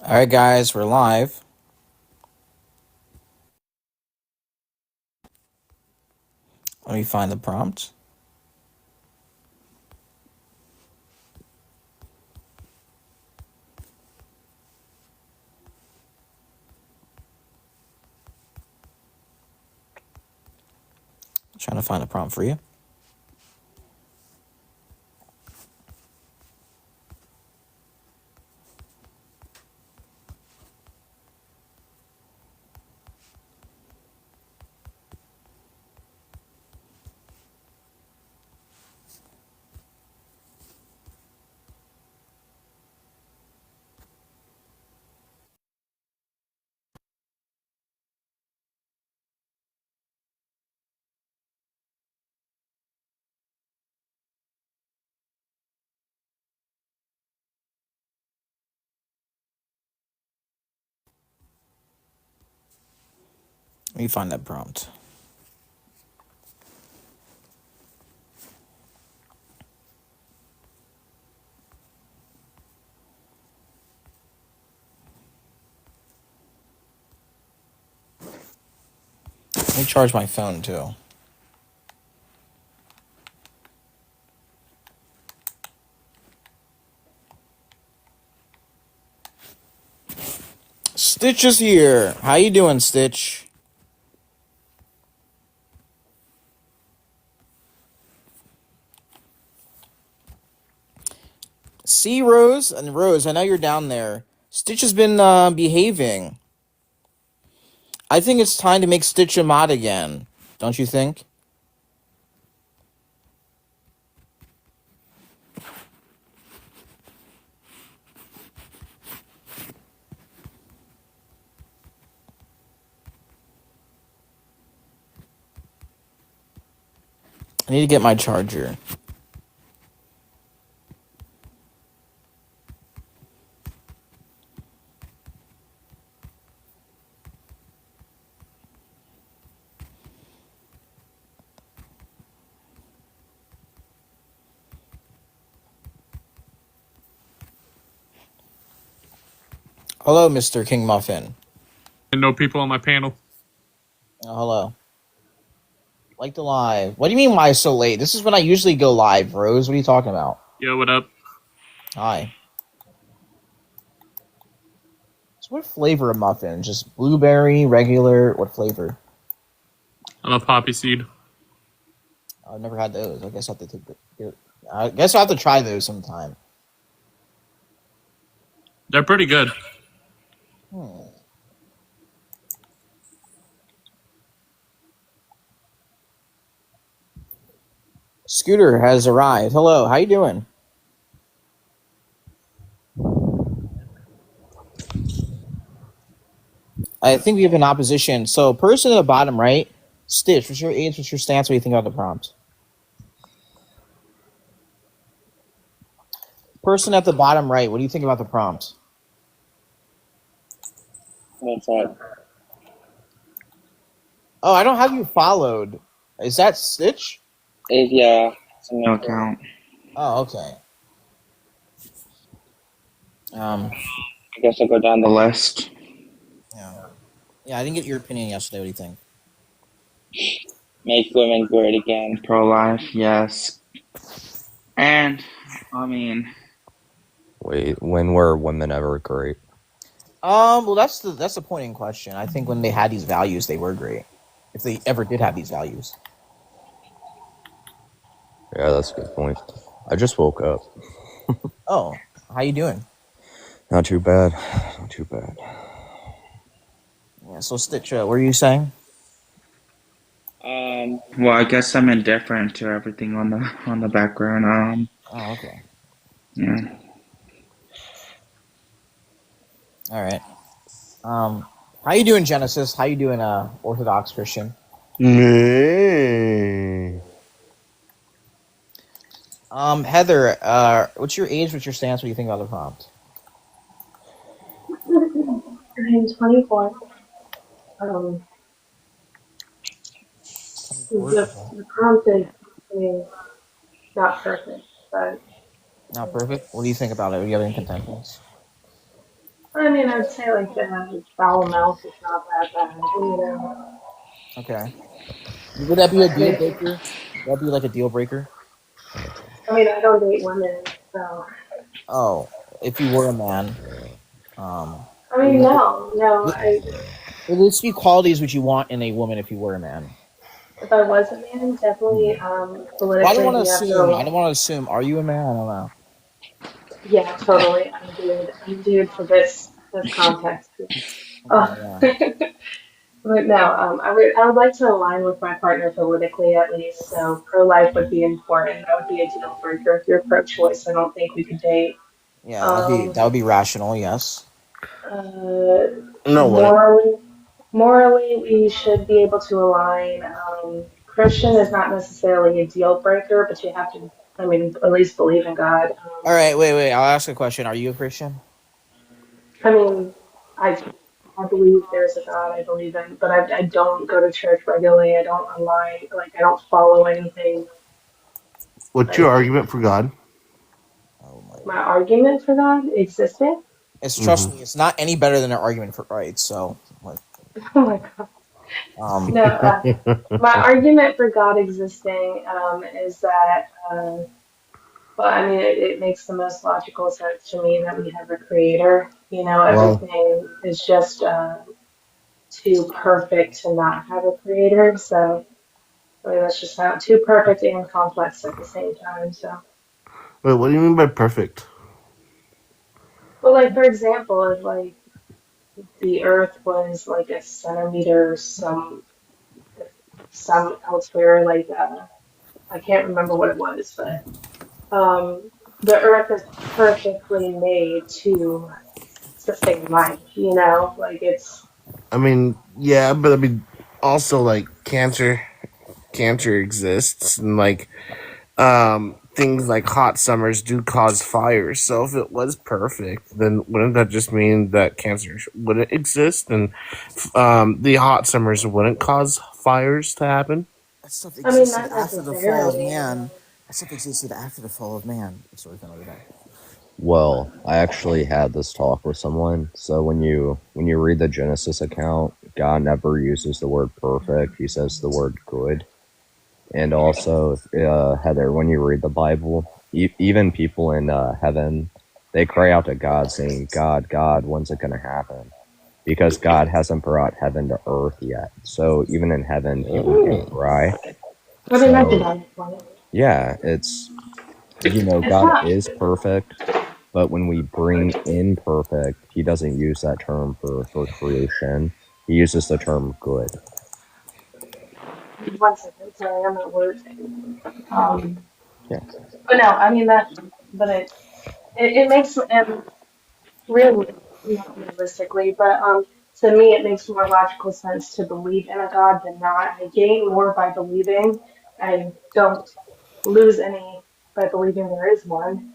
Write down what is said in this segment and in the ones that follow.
All right, guys, we're live. Let me find the prompt. Trying to find a prompt for you. Let me find that prompt. Let me charge my phone too. Stitch is here. How you doing, Stitch? See, Rose and Rose. I know you're down there. Stitch has been behaving. I think it's time to make Stitch a mod again. Don't you think? I need to get my charger. Hello, Mr. King Muffin. No people on my panel. Oh, hello. Like the live. What do you mean why so late? This is when I usually go live, Rose. What are you talking about? Yo, what up? Hi. So what flavor of muffin? Just blueberry, regular, what flavor? I'm a poppy seed. I've never had those. I guess I have to I guess I'll have to try those sometime. They're pretty good. Scooter has arrived. Hello, how you doing? I think we have an opposition. So person at the bottom right, Stitch, what's your age, what's your stance, what do you think about the prompt? Person at the bottom right, what do you think about the prompt? What's up? Oh, I don't have you followed. Is that Stitch? Yeah, it's a new account. Oh, okay. I guess I'll go down the list. Yeah, I didn't get your opinion yesterday. What do you think? Make women great again. Pro-life, yes. And, I mean... Wait, when were women ever great? Well, that's the point in question. I think when they had these values, they were great. If they ever did have these values. Yeah, that's a good point. I just woke up. Oh, how you doing? Not too bad. Not too bad. Yeah. So Stitch, what were you saying? Well, I guess I'm indifferent to everything on the background. Oh, okay. Yeah. All right. How you doing, Genesis? How you doing, Orthodox Christian? Heather, what's your age? What's your stance? What do you think about the prompt? I'm 24. The prompt is, I mean, not perfect, but Not perfect. What do you think about it? Do you have any contentions? I mean, I'd say like foul mouth is not that bad, Okay. Would that be a I deal mean, breaker? Would that be like a deal breaker? I don't date women, so. Oh, if you were a man, um, I mean, no, no. what would be qualities would you want in a woman if you were a man? If I was a man, definitely, Well, I don't want politically, to we have assume. I to. don't want to assume. Are you a man? I don't know. Yeah, totally. I'm dude for this context. Okay, Oh. yeah. But no, I would like to align with my partner politically at least. So pro-life would be important. That would be a deal breaker. If you're pro-choice, I don't think we could date. Yeah, Um, that would be rational. Yes. uh, No what? morally, we should be able to align. Christian is not necessarily a deal breaker, but you have to, I mean, at least believe in God. All right. Wait. I'll ask a question. Are you a Christian? I mean, I I believe there's a God. I believe in, but I don't go to church regularly. I don't align, like I don't follow anything. What's your Like argument for God? Oh my my God. argument for God existed. It's Mm-hmm. trust me. It's not any better than an argument for right. So like, Oh my God. um, No, my argument for God existing is that, well, I mean, it makes the most logical sense to me that we have a creator. Well, Everything is just too perfect to not have a creator. So, I mean, that's just not too perfect and complex at the same time. So, wait, what do you mean by perfect? well, like for example, if like the Earth was like a centimeter some elsewhere, like I can't remember what it was, but the Earth is perfectly made to sustain life. Like it's. I mean, yeah, but I mean, also like cancer exists, and like things like hot summers do cause fires. So if it was perfect, then wouldn't that just mean that cancer wouldn't exist, and the hot summers wouldn't cause fires to happen? that stuff I mean, existed not after the fall of necessarily. man. That stuff existed after the fall of man. Sorry, kind of that. Well, I actually had this talk with someone. So when you read the Genesis account, God never uses the word perfect. He says the word good. And also, Heather, when you read the Bible, even people in heaven, they cry out to God saying, God, God, when's it going to happen? Because God hasn't brought heaven to earth yet. So even in heaven, people can cry. What did I do So, that for? yeah, It's God not. is perfect, but when we bring imperfect, he doesn't use that term for creation. He uses the term good. 1 second, sorry, I'm at work. Um, Yeah. but no, I mean that. But it makes really not realistically, but to me it makes more logical sense to believe in a God than not. I gain more by believing. I don't lose any by believing there is one.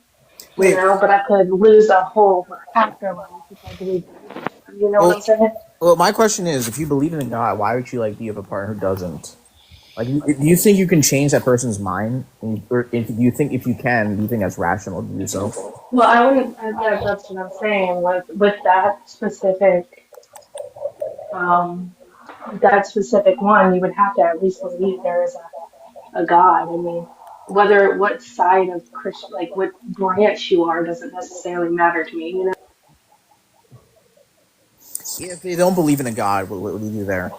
Wait. But I could lose a whole afterlife if I believe there is one. You know what Well, I'm saying? well, my question is, if you believe in a God, why would you like be with a partner who doesn't? Like, do you think you can change that person's mind? Or do you think if you can, do you think that's rational to do so? Well, I wouldn't. Yeah, that's what I'm saying. With um, that specific one, you would have to at least believe there is a God. I mean, whether what side of Christian, like what branch you are, doesn't necessarily matter to me. Yeah, if they don't believe in a God, what would you do there?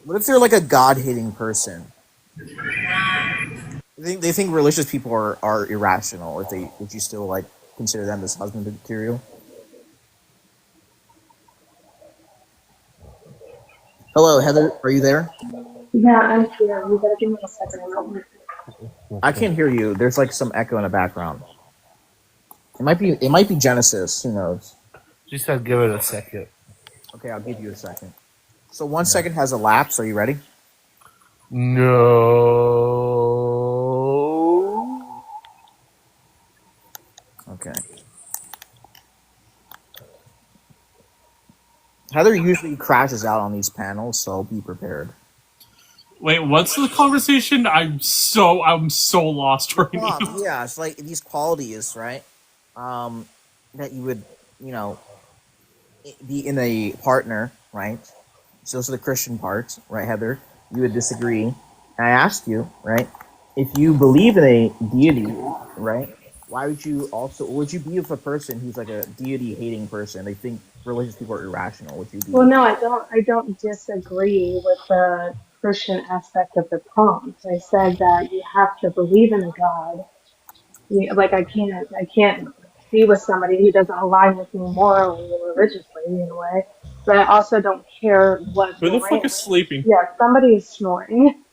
What if they're like a God-hating person? They think religious people are irrational. If they would you still like consider them as husband material? Hello, Heather. Are you there? Yeah, I'm here. You gotta give me a second. I'm at work. I can't hear you. There's like some echo in the background. It might be Genesis. Who knows? She said, "Give it a second." Okay, I'll give you a second. So 1 second has elapsed. Are you ready? No. Okay. Heather usually crashes out on these panels, so be prepared. Wait, what's the conversation? I'm so lost right now. Yeah, it's like these qualities, right? Um, that you would, you know, be in a partner, right? So this is the Christian part, right, Heather? You would disagree. And I asked you, right, if you believe in a deity, right? Why would you also? Would you be with a person who's like a deity hating person? They think religious people are irrational. Would you Well, be? no, I don't disagree with the Christian aspect of the prompt. I said that you have to believe in a God. Like I can't be with somebody who doesn't align with me morally and religiously in a way. But I also don't care what Who the fuck brand. is sleeping? Yeah, somebody is snoring.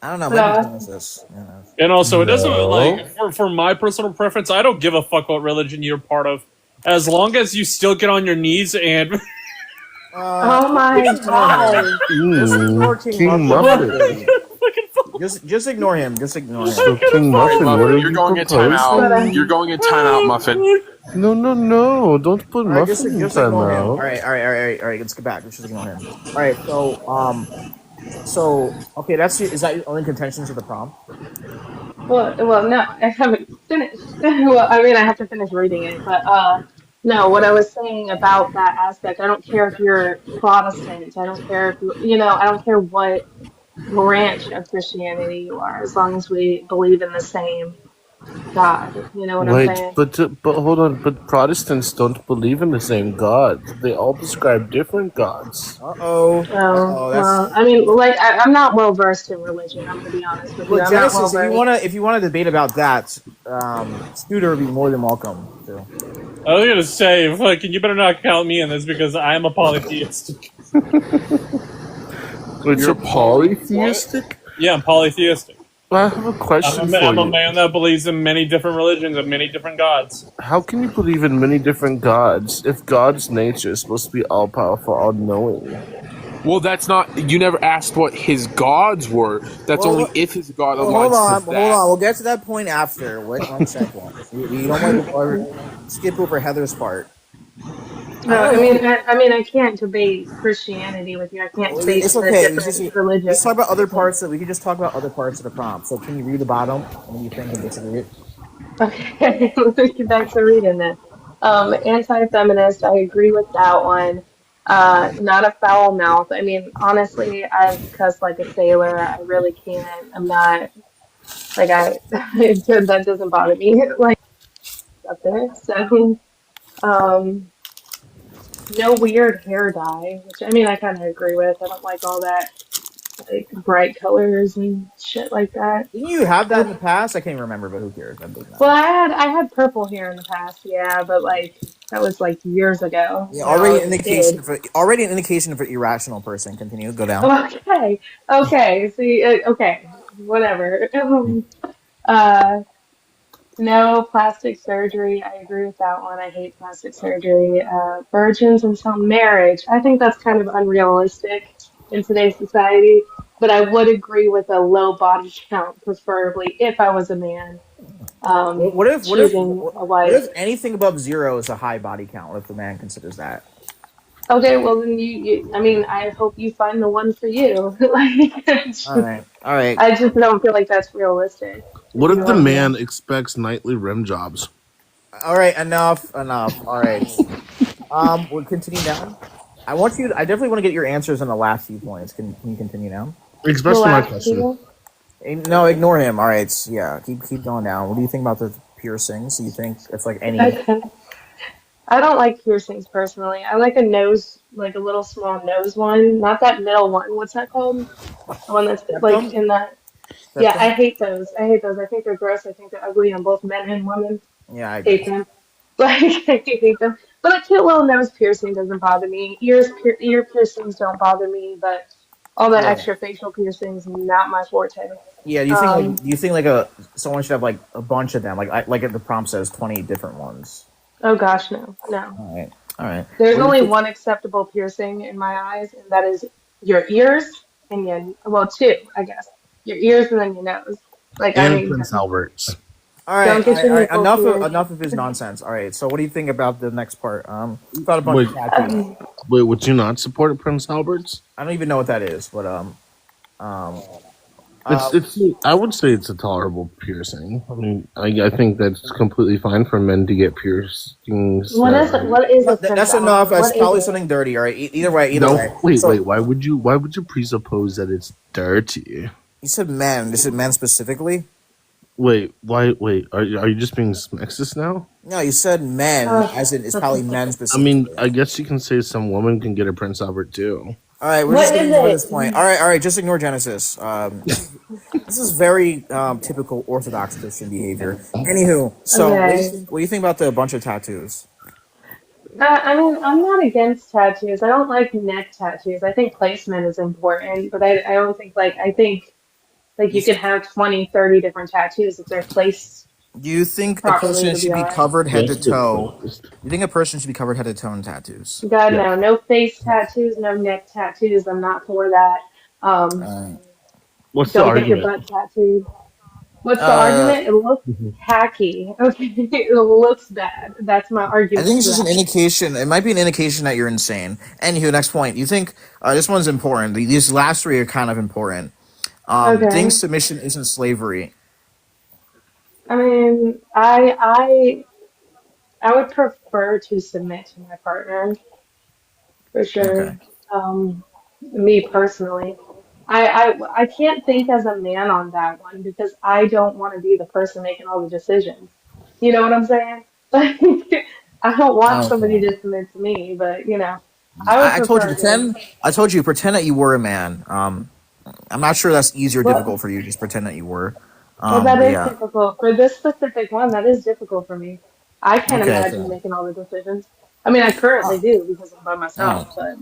I don't know. But Maybe Genesis. And also, it doesn't No. like for my personal preference. I don't give a fuck what religion you're part of, as long as you still get on your knees and oh my god. Just ignore King, King Muffin. Muffin. Just ignore him. Just ignore him. So King Muffin, what Muffin, are you're you going in proposing? timeout. You're going in timeout, Muffin. No, don't put All right, just Muffin in ignore him. timeout. All right. Let's get back. Let's just ignore him. All right. So okay. Is that your only contentions of the prompt? Well, no, I haven't finished. Well, I mean, I have to finish reading it, but no, what I was saying about that aspect, I don't care if you're Protestant, I don't care if I don't care what branch of Christianity you are, as long as we believe in the same God. You know what I'm Wait, saying? but hold on. But Protestants don't believe in the same God. They all describe different gods. Oh, That's well, I mean, like, I'm not well versed in religion. I'm gonna be honest with you. well, I'm not well Genesis. versed. If you wanna debate about that, Scooter would be more than welcome to. I was gonna say, fucking, you better not count me in this because I am a polytheist. It's You're a polytheistic. Yeah, I'm polytheistic. I have a question for I'm a you. man that believes in many different religions and many different gods. How can you believe in many different gods if God's nature is supposed to be all powerful, all knowing? Well, that's not. You never asked what his gods were. That's Well, only if his god Well, aligns to hold that. on. We'll get to that point after. Wait 1 second. You don't want to skip over Heather's part. No, I I don't mean, know. I can't debate Christianity with you. I can't debate It's the okay. different religions. Just talk about other parts. We can just talk about other parts of the prompt. So can you read the bottom and you think and disagree? Okay, let's get back to reading then. Anti-feminist, I agree with that one. Not a foul mouth. I mean, honestly, I've cussed like a sailor. I really can't. I'm not like that doesn't bother me like up there. So, um, no weird hair dye, which I mean, I kind of agree with. I don't like all that like bright colors and shit like that. Didn't you have that in the past? I can't remember, but who cares? That doesn't Well, matter. I had purple hair in the past, yeah, but like that was like years ago Yeah, when I was a kid. already an indication of an irrational person. Continue. Go down. Okay, okay, see, okay, whatever. Uh, no plastic surgery. I agree with that one. I hate plastic surgery. Virgins until marriage. I think that's kind of unrealistic in today's society, but I would agree with a low body count, preferably if I was a man, choosing a What wife. if anything above 0 is a high body count? What if the man considers that? Okay, well then I mean, I hope you find the one for you. Like, All right. I just don't feel like that's realistic. What You if know the what I mean? man expects nightly rim jobs? All right. Enough. All right. We'll continue down. I definitely want to get your answers on the last few points. Can you continue now? The Especially my last question. people. No, ignore him. All right. Yeah. Keep going down. What do you think about the piercings? Do you think it's like any? Okay. I don't like piercings personally. I like a nose, like a little small nose one, not that middle one. What's that called? The one that's like Septum? in that. Yeah, I hate those. I hate those. I think they're gross. I think they're ugly on both men and women. Yeah, I Hate agree. them. Like I hate them. But a cute little nose piercing doesn't bother me. Ear piercings don't bother me, but all the Yeah. extra facial piercings not my forte. Yeah. Um, Do you think like someone should have like a bunch of them? Like the prompt says 20 different ones. oh gosh, no, no. All right. All right. There's What do you only think? one acceptable piercing in my eyes, and that is your ears and well, two, I guess. Your ears and then your nose. Like I And mean, Prince Albert's. All right. don't get your nipples here. Enough of his nonsense. All right. So what do you think about the next part? You got a bunch Wait, of tattoos. wait, would you not support Prince Albert's? I don't even know what that is, but Uh, It's. I would say it's a tolerable piercing. I mean, I think that's completely fine for men to get piercings. What That is it? What is no, offensive? that's enough. That's What is probably it? something dirty. All right. Either way. Either way. no, wait. So Why would you presuppose that it's dirty? you said men. You said men specifically. Wait, why? Wait, are you just being sexist now? No, you said men, Uh, as in it's probably men I mean, specifically. I guess you can say some woman can get a Prince Albert too. All right, we're just what is getting to this it? point. All right, just ignore Genesis. This is very typical Orthodox Christian behavior. Anywho, so Okay. what do you think about the bunch of tattoos? I mean, I'm not against tattoos. I don't like neck tattoos. I think placement is important, but I don't think I think like You you th- could have 20, 30 different tattoos if they're placed do you think a properly person to be should be all right. covered head to Just be toe? honest. You think a person should be covered head to toe in tattoos? God, Yeah. no, no face tattoos, no neck tattoos. I'm not for that. Um, Uh, What's the don't get your argument? butt tattooed. What's the uh, argument? It looks Mhm. tacky. Okay, it looks bad. That's my I think argument it's to just an that. indication. It might be an indication that you're insane. Anywho, next point. You think this one's important? These last three are kind of important. Think Okay. submission isn't slavery. I mean, I would prefer to submit to my partner for Okay. sure. Me personally, I can't think as a man on that one because I don't want to be the person making all the decisions. You know what I'm saying? Like, I don't want somebody Okay. to submit to me, but I would I told you prefer to. pretend. I told you pretend that you were a man. I'm not sure that's easy or Well, difficult for you. Just pretend that you were. well, that But is yeah. difficult for this specific one. That is difficult for me. I can't Okay. imagine making all the decisions. I mean, I currently do because I'm by myself, Oh. but.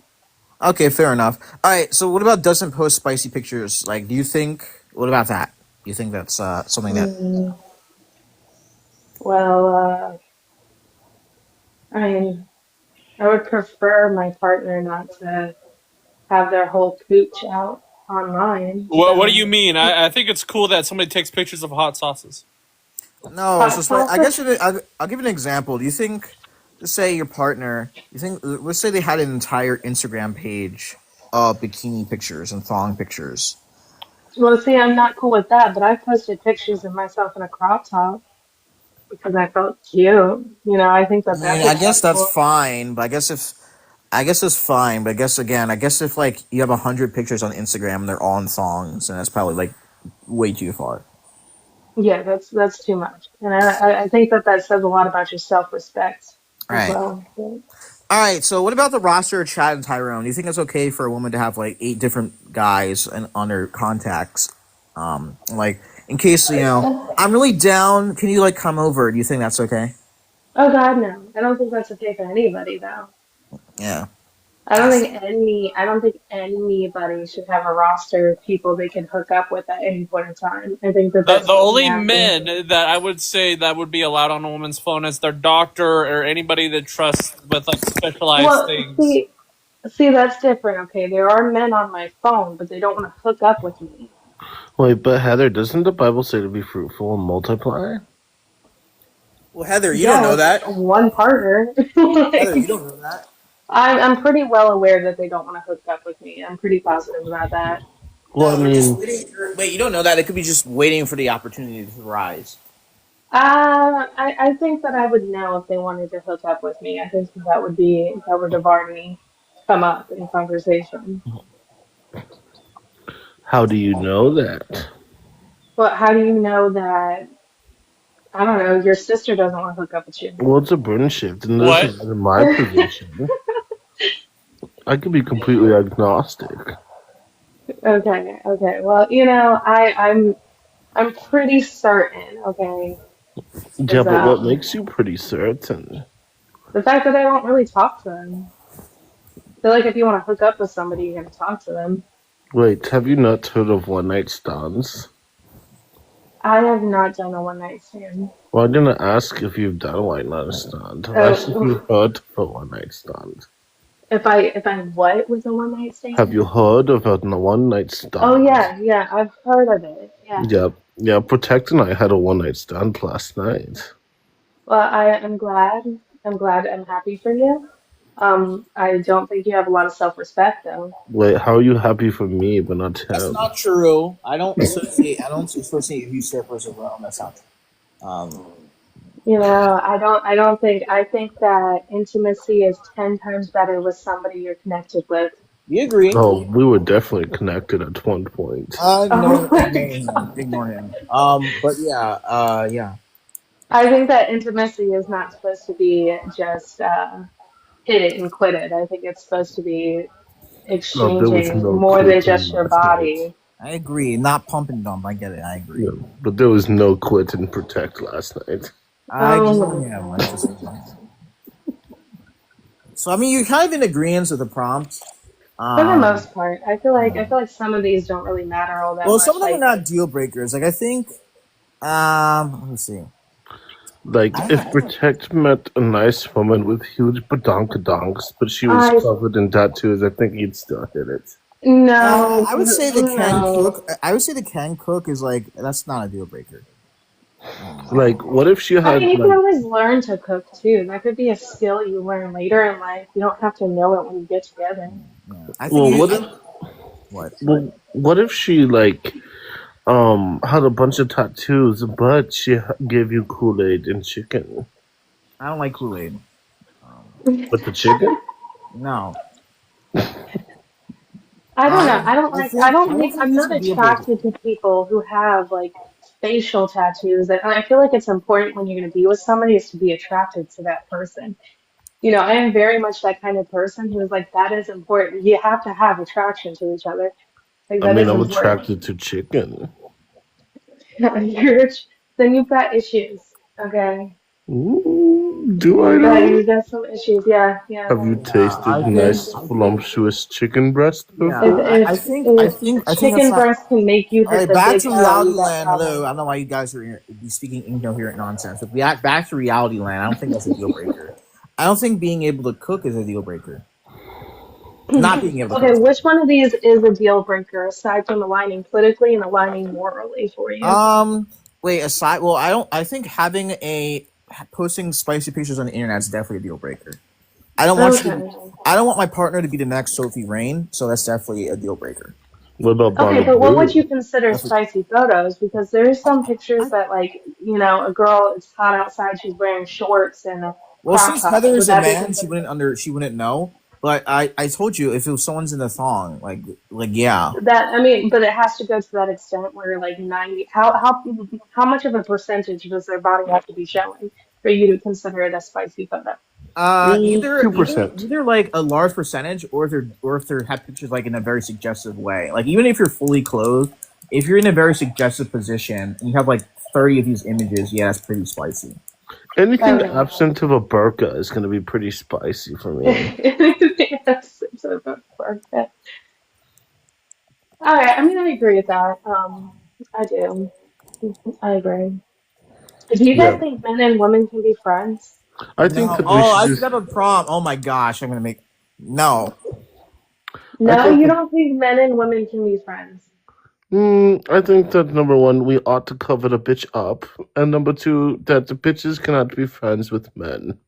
Okay. Fair enough. All right. So what about doesn't post spicy pictures? Like, do you think? What about that? Do you think that's something that? Mm, well, I mean, I would prefer my partner not to have their whole pooch out online. What do you So, mean? I think it's cool that somebody takes pictures of hot sauces. No. hot So I sauces? guess I'll give you an example. Do you think? Let's say your partner. You think? Let's say they had an entire Instagram page of bikini pictures and thong pictures. Well, see, I'm not cool with that, but I posted pictures of myself in a crop top because I felt cute. I think I that mean, that's I guess that's acceptable. fine, but I guess it's fine, but I guess again, I guess if like you have 100 pictures on Instagram and they're all in thongs, and that's probably like way too far. Yeah, that's too much, and I think that that says a lot about your self-respect All as right, well. So, all right. So what about the roster of Chad and Tyrone? Do you think it's okay for a woman to have like 8 different guys and on her contacts? Like in case I'm really down. Can you like come over? Do you think that's okay? oh God, no, I don't think that's okay for anybody though. Yeah. I don't think anybody should have a roster of people they can hook up with at any point in time. I think that The that's the just only nasty. men that I would say that would be allowed on a woman's phone is their doctor or anybody that trusts with like specialized Well, things. see, that's different. Okay, there are men on my phone, but they don't want to hook up with me. Wait, but Heather, doesn't the Bible say to be fruitful and multiply? Well, Heather, you don't know Yes, that. one partner. Heather, you Like, don't know that. I'm pretty well aware that they don't want to hook up with me. I'm pretty positive about that. Well, I No, they're just mean, waiting. Wait, you don't know that. It could be just waiting for the opportunity to rise. I think that I would know if they wanted to hook up with me. I think that would have already come up in conversation. how do you know that? But how do you know that, I don't know, your sister doesn't want to hook up with you? Well, it's a burden shift, and this What? is in my position. I could be completely agnostic. Okay. Well, I'm pretty certain, okay, Yeah, is but what makes you pretty certain? the fact that I don't really talk to them. I feel like if you want to hook up with somebody, you're gonna talk to them. Wait, have you not heard of one night stands? I have not done a one night stand. Well, I didn't ask if you've done a one night stand. I asked if Oh, you've heard of a one night stand. if I what with a one night Have stand? you heard of a one night Oh stand? yeah, I've heard of it. Yeah. Yep. Yeah, Protect and I had a one night stand last night. Well, I'm glad. I'm glad. I'm happy for you. I don't think you have a lot of self-respect though. Wait, how are you happy for me but not That's him? not true. I don't associate usurpers with Rome. That's not true. You know, I think that intimacy is 10 times better with somebody you're connected with. We agree. Oh, we were definitely connected at one point. No, Oh my ignore him. Ignore him. But yeah, yeah. I think that intimacy is not supposed to be just hit it and quit it. I think it's supposed to be No, there was exchanging no more than quitting just your last night. body. I agree. Not pump and dump. I get it. I agree. Yeah, but there was no quit and protect last night. I Oh ignore my him. God. So I mean, you're kind of in agreement with the prompt. For the Um, most part, I feel like some of these don't really matter all that well, some much. of them are Like, not deal breakers. Like I think. Let me see. Like, if Protect met a nice woman with huge badonkadonks, but she was I covered in tattoos, I think he'd still hit it. no, I would say the Ken no. Cook. I would say the Ken Cook is like that's not a deal breaker. Like, what if she I had, mean, you can like, always learn to cook too. That could be a skill you learn later in life. You don't have to know it when you get together. Yeah. I think. well, You, what if, what? well, what if she, like, had a bunch of tattoos, but she gave you Kool-Aid and chicken? I don't like Kool Aid. With the chicken? No. I don't know. I don't think, I'm it's not a deal breaker. attracted to people who have like facial tattoos. I feel like it's important when you're going to be with somebody is to be attracted to that person. You know, I am very much that kind of person who is like, that is important. You have to have attraction to each other. Like, I that mean, is I'm important. attracted to chicken. You're, then you've got issues. Okay. Ooh, do I Yeah, know? you've got some issues. Yeah, yeah. Have you I tasted think. nice, voluptuous chicken breast Yeah. If, before? if That's chicken not. breast can make you All hit right, the back big to O, reality you got land. Hello, I problems. don't know why you guys are be speaking incoherent nonsense. But back to reality land. I don't think that's a deal breaker. I don't think being able to cook is a deal breaker. Not being able to Okay, cook. which one of these is a deal breaker aside from aligning politically and aligning morally for you? Wait. Aside, well, I don't. I think having a posting spicy pictures on the internet is definitely a deal breaker. I don't want you to. Okay. I don't want my partner to be the next Sophie Rain, so that's definitely a deal breaker. What about Okay, Bonnie but what would you Blue? consider spicy photos? Because there's some pictures that, like, you know, a girl, it's hot outside, she's wearing shorts and a Well, crop since top. Heather Would is a that be man, considered? she wouldn't know. But I told you if it was someone's in the thong, like yeah. That, I mean, but it has to go to that extent where, like, 90, how much of a percentage does their body have to be showing for you to consider it a spicy photo? Either 2%. like a large percentage, or if they're have pictures like in a very suggestive way. Like even if you're fully clothed, if you're in a very suggestive position and you have like 30 of these images, yeah, that's pretty spicy. Anything Okay. absent of a burqa is going to be pretty spicy for me. Yes, it's a bit perfect. All right, I mean, I agree with that. I do. I agree. Do you Yeah, guys think men and women can be friends? I think No, that we oh, should I just. forgot a prompt. Oh my gosh, I'm gonna make no. I No, think you that. don't think men and women can be friends. I think that number one, we ought to cover the bitch up, and number two, that the bitches cannot be friends with men.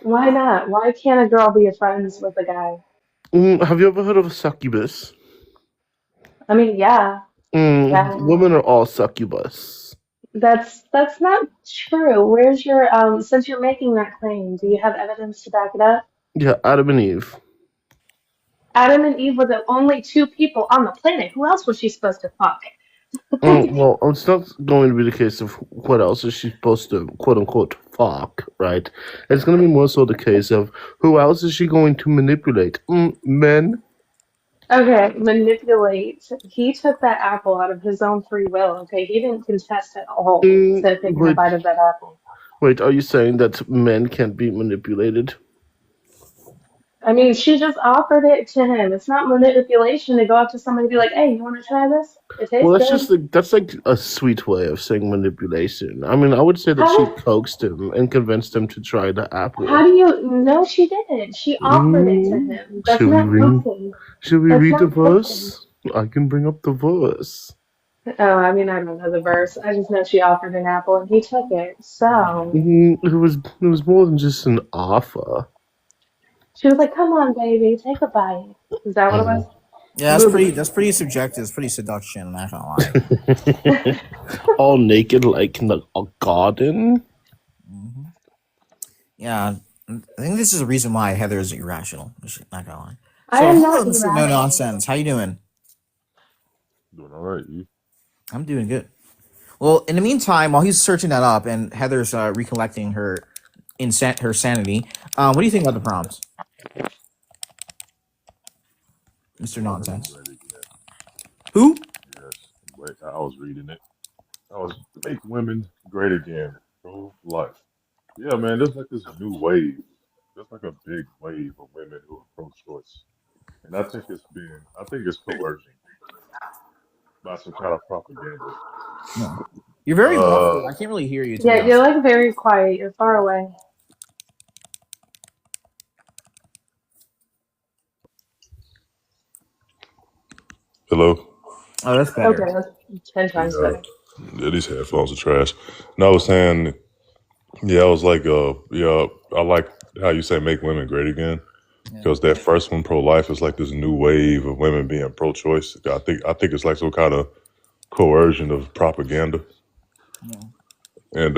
Why not? Why can't a girl be friends with a guy? Have you ever heard of a succubus? I mean, yeah, yeah. Women are all succubus. That's not true. Where's your since you're making that claim, do you have evidence to back it up? Yeah, Adam and Eve. Adam and Eve were the only two people on the planet. Who else was she supposed to fuck? Well, it's not going to be the case of what else is she supposed to quote unquote fuck, right? It's going to be more so the case of who else is she going to manipulate? Men. Okay, manipulate. He took that apple out of his own free will. Okay, he didn't contest at all to taking a Wait, bite of that apple. wait. Are you saying that men can't be manipulated? I mean, she just offered it to him. It's not manipulation to go up to somebody and be like, "Hey, you want to try this? It Well, tastes that's good." just that's like a sweet way of saying manipulation. I mean, I would say that she How coaxed him and convinced him to try the how apple. do you? No, she didn't. She offered it to Mm, him. That's should we not read? coaxing. Should we That's read the not coaxing. verse? I can bring up the verse. Oh, I mean, I don't know the verse. I just know she offered an apple and he took it. So, It was more than just an offer. She was like, "Come on, baby, take a bite." Is that what it was? Yeah, that's pretty subjective. It's pretty seduction. I'm not gonna lie. All naked, like in a garden. Hmm. Yeah, I think this is a reason why Heather is irrational. Just not gonna lie. I So am hello, not Mr. No irrational. Nonsense. How you doing? Doing all right, you? I'm doing good. Well, in the meantime, while he's searching that up and Heather's recollecting her her sanity, what do you think about the prompts, Mr. Make women Nonsense? great again. Who? Yes. Wait, I was reading it. I was make women great again. Pro life. Yeah, man, there's like this new wave. There's like a big wave of women who are pro-choice, and I think it's coercion by some kind of propaganda. No. You're very Uh, muffled. I can't really hear you, to be Yeah, you're honest. like very quiet. You're far away. hello. Oh, that's better. Okay, that's 10 times Yeah, better. yeah, these headphones are trash. No, I was saying, yeah, I was like, yeah, I like how you say make women great again. Yeah. Because that first one, pro life, is like this new wave of women being pro choice. I think it's like some kind of coercion of propaganda. Yeah. And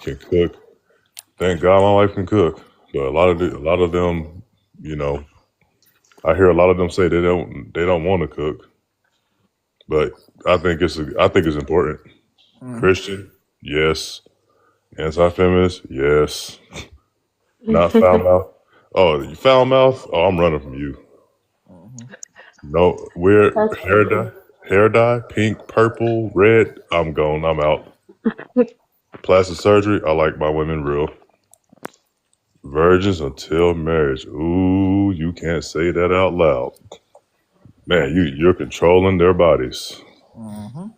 can cook. Thank God my wife can cook. But a lot of them, you know, I hear a lot of them say they don't want to cook. But I think it's important. Mm. Christian, yes. Anti-feminist, yes. Not foul mouth. Oh, you foul mouth? Oh, I'm running from you. Mhm. No, we're That's funny. hair dye, pink, purple, red. I'm gone. I'm out. Plastic surgery. I like my women real. Virgins until marriage. Ooh, you can't say that out loud, man. You're controlling their bodies. Mhm.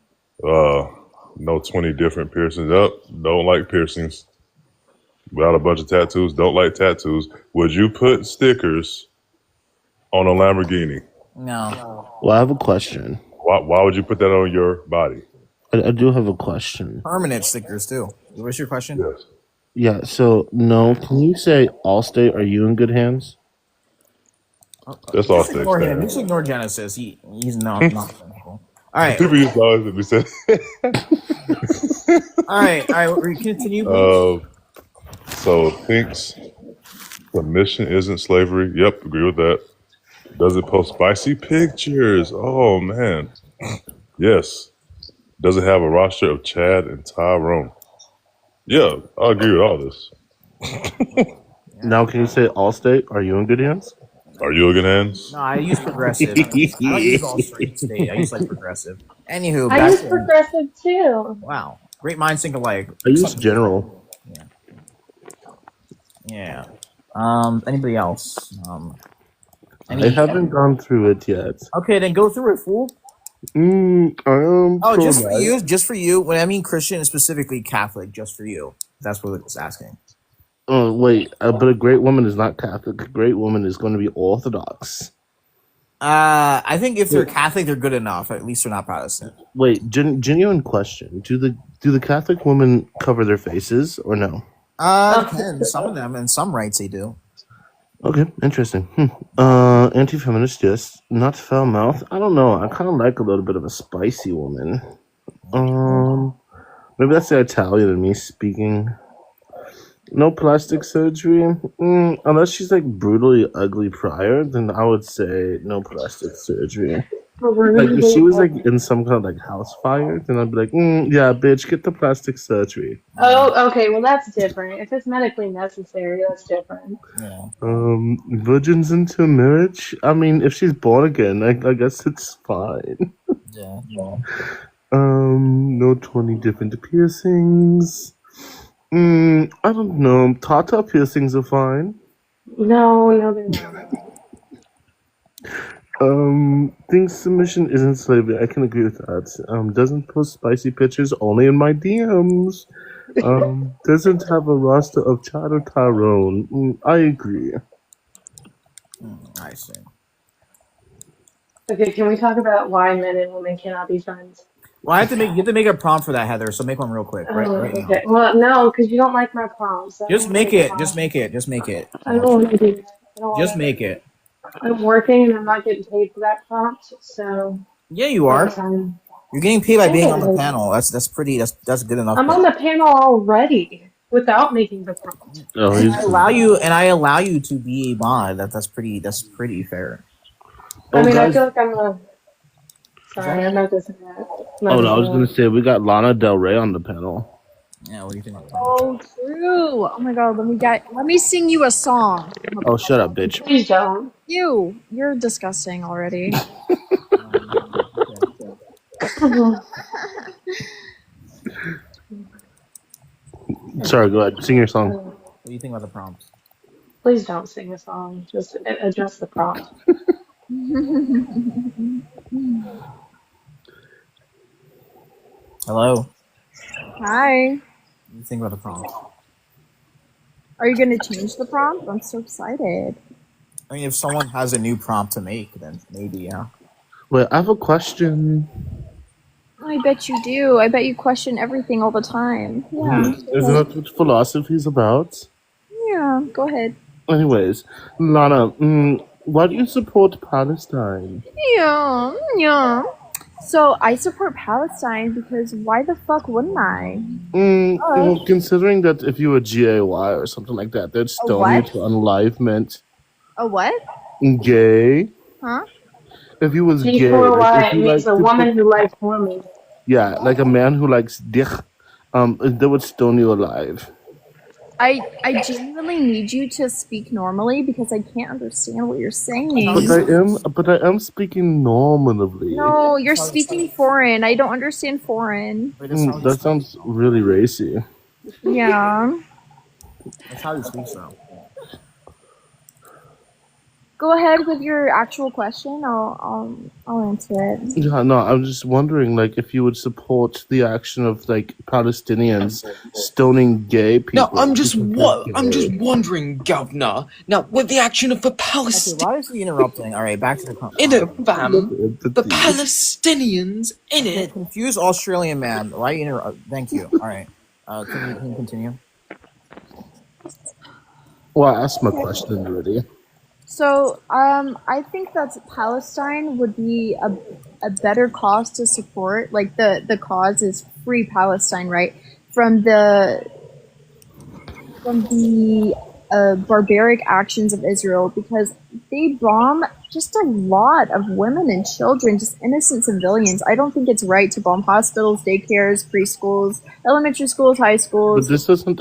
No 20 different piercings. Up. Don't like piercings. Without a bunch of tattoos. Don't like tattoos. Would you put stickers on a Lamborghini? No. Well, I have a question. Why would you put that on your body? I do have a question. Permanent stickers too. What's your question? Yes. Yeah, so no, can you say Allstate, are you in good hands? That's all Just state ignore him. stand. Just ignore Genesis. He's not thankful. All right. People use dollars to be said. All right. All right. We continue, please. So thinks submission isn't slavery. Yep, agree with that. Does it post spicy pictures? Oh man. Yes. Does it have a roster of Chad and Tyrone? Yeah, I agree with all this. Now, can you say Allstate, are you in good hands? Are you looking hands? No, I use progressive. I don't use all straight state. I use like progressive. Anywho, I back use to progressive too. wow. Great minds think alike. I use general. Yeah. Yeah. Anybody else? I haven't gone through it yet. Okay, then go through it, fool. I am Oh, just for pro-life. you. Just for you. When I mean Christian, specifically Catholic, just for you. That's what it was asking. Oh, wait, but a great woman is not Catholic. A great woman is going to be Orthodox. I think if they're Catholic, they're good enough. At least they're not Protestant. Wait, genuine question. Do the Catholic women cover their faces or no? Depends. Some of them, and some rites they do. Okay, interesting. Anti-feminist, yes. Not foul mouth. I don't know. I kind of like a little bit of a spicy woman. Maybe that's the Italian in me speaking. No plastic surgery. Unless she's like brutally ugly prior, then I would say no plastic surgery. Like if she was like in some kind of like house fire, then I'd be like, yeah, bitch, get the plastic surgery. Oh, okay. Well, that's different. If it's medically necessary, that's different. Yeah. Virgins into marriage. I mean, if she's born again, I guess it's fine. Yeah. No 20 different piercings. I don't know. Tata piercings are fine. No, they're not. Think submission isn't slavery. I can agree with that. Doesn't post spicy pictures only in my DMs. Doesn't have a roster of Chad or Tyrone. I agree. I see. Okay, can we talk about why men and women cannot be friends? Well, you have to make a prompt for that, Heather. So make one real quick, right now. Okay. Well, no, because you don't like my prompts. Just make it. Just make it. Just make it. I don't want to do that. I Just make it. I'm working and I'm not getting paid for that prompt, so Yeah, you are. You're getting paid by being on the Hey. panel. That's pretty. That's good enough. I'm on the panel already without making the prompt. Oh, And he's I allow you to be a mod. That's pretty fair. I Oh, mean, I guys. feel like I'm a. Sorry, I'm not gonna say that. Oh no, I was gonna say we got Lana Del Rey on the panel. Yeah, what do you think? Oh, true. Oh my god, let me sing you a song. Oh, shut up, bitch. Please don't. You're disgusting already. Sorry, go ahead. Sing your song. What do you think about the prompt? Please don't sing a song. Just adjust the prompt. Hello. Hi. What do you think about the prompt? Are you gonna change the prompt? I'm so excited. I mean, if someone has a new prompt to make, then maybe, yeah. Wait, I have a question. I bet you do. I bet you question everything all the time. Yeah. Isn't that what philosophy is about? Yeah, go ahead. Anyways, Lana, why do you support Palestine? Yeah. So I support Palestine because why the fuck wouldn't I? Considering that if you were GAY or something like that, they'd stone you what? to unalivement. A what? Gay? Huh? If you was gay, G4Y if you means liked a to woman put- who likes women. yeah, like a man who likes dick, they would stone you alive. I genuinely need you to speak normally because I can't understand what you're saying. But I am speaking normally. No, you're speaking foreign. I don't understand foreign. That sounds really racy. Yeah. That's how you speak, though. Go ahead with your actual question. I'll answer it. Yeah, no, I'm just wondering, like, if you would support the action of like Palestinians stoning gay people. No, I'm just wondering, Governor. Now, with the action of the Okay, Palestinians why is he interrupting? All right, back to the prompt. in it, fam. The Palestinians in Okay, it. confused Australian man. Why you interrupt? Thank you. All right. Can you continue? Well, I asked my question already. So, I think that Palestine would be a better cause to support. Like the cause is free Palestine, right? From the barbaric actions of Israel, because they bomb just a lot of women and children, just innocent civilians. I don't think it's right to bomb hospitals, daycares, preschools, elementary schools, high schools. But this doesn't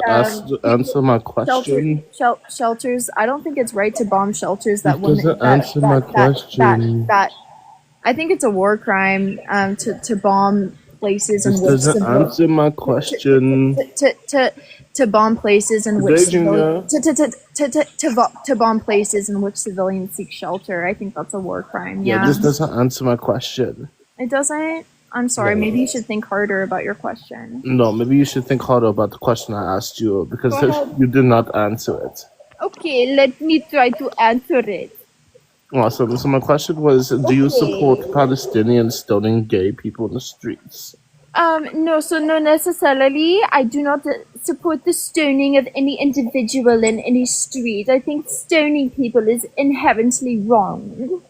answer my question. Shelters. I don't think it's right to bomb shelters that It women. doesn't answer my question. I think it's a war crime to bomb places in This which doesn't answer my question. to bomb places in which Today, Junior. to bomb places in which civilians seek shelter. I think that's a war crime. Yeah, Yeah, this doesn't answer my question. it doesn't. I'm sorry. No. Maybe you should think harder about your question. No, maybe you should think harder about the question I asked you because Go ahead. you did not answer it. Okay, let me try to answer it. Awesome. So my question was, do you support Palestinians stoning gay people in the streets? No necessarily. I do not support the stoning of any individual in any street. I think stoning people is inherently wrong.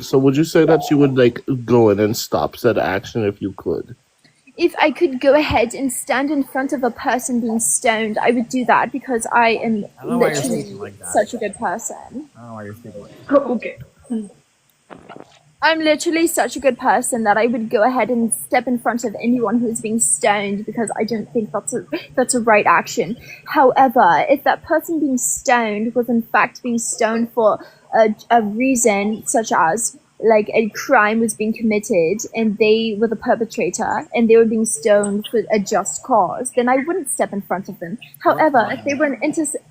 So would you say that you would like go in and stop said action if you could? If I could go ahead and stand in front of a person being stoned, I would do that because I am I don't know why you're literally speaking like that. such a good person. I don't know why you're speaking like that. Okay. I'm literally such a good person that I would go ahead and step in front of anyone who's being stoned because I don't think that's a right action. However, if that person being stoned was in fact being stoned for a reason such as like a crime was being committed and they were the perpetrator and they were being stoned for a just cause, then I wouldn't step in front of them. However, if they were an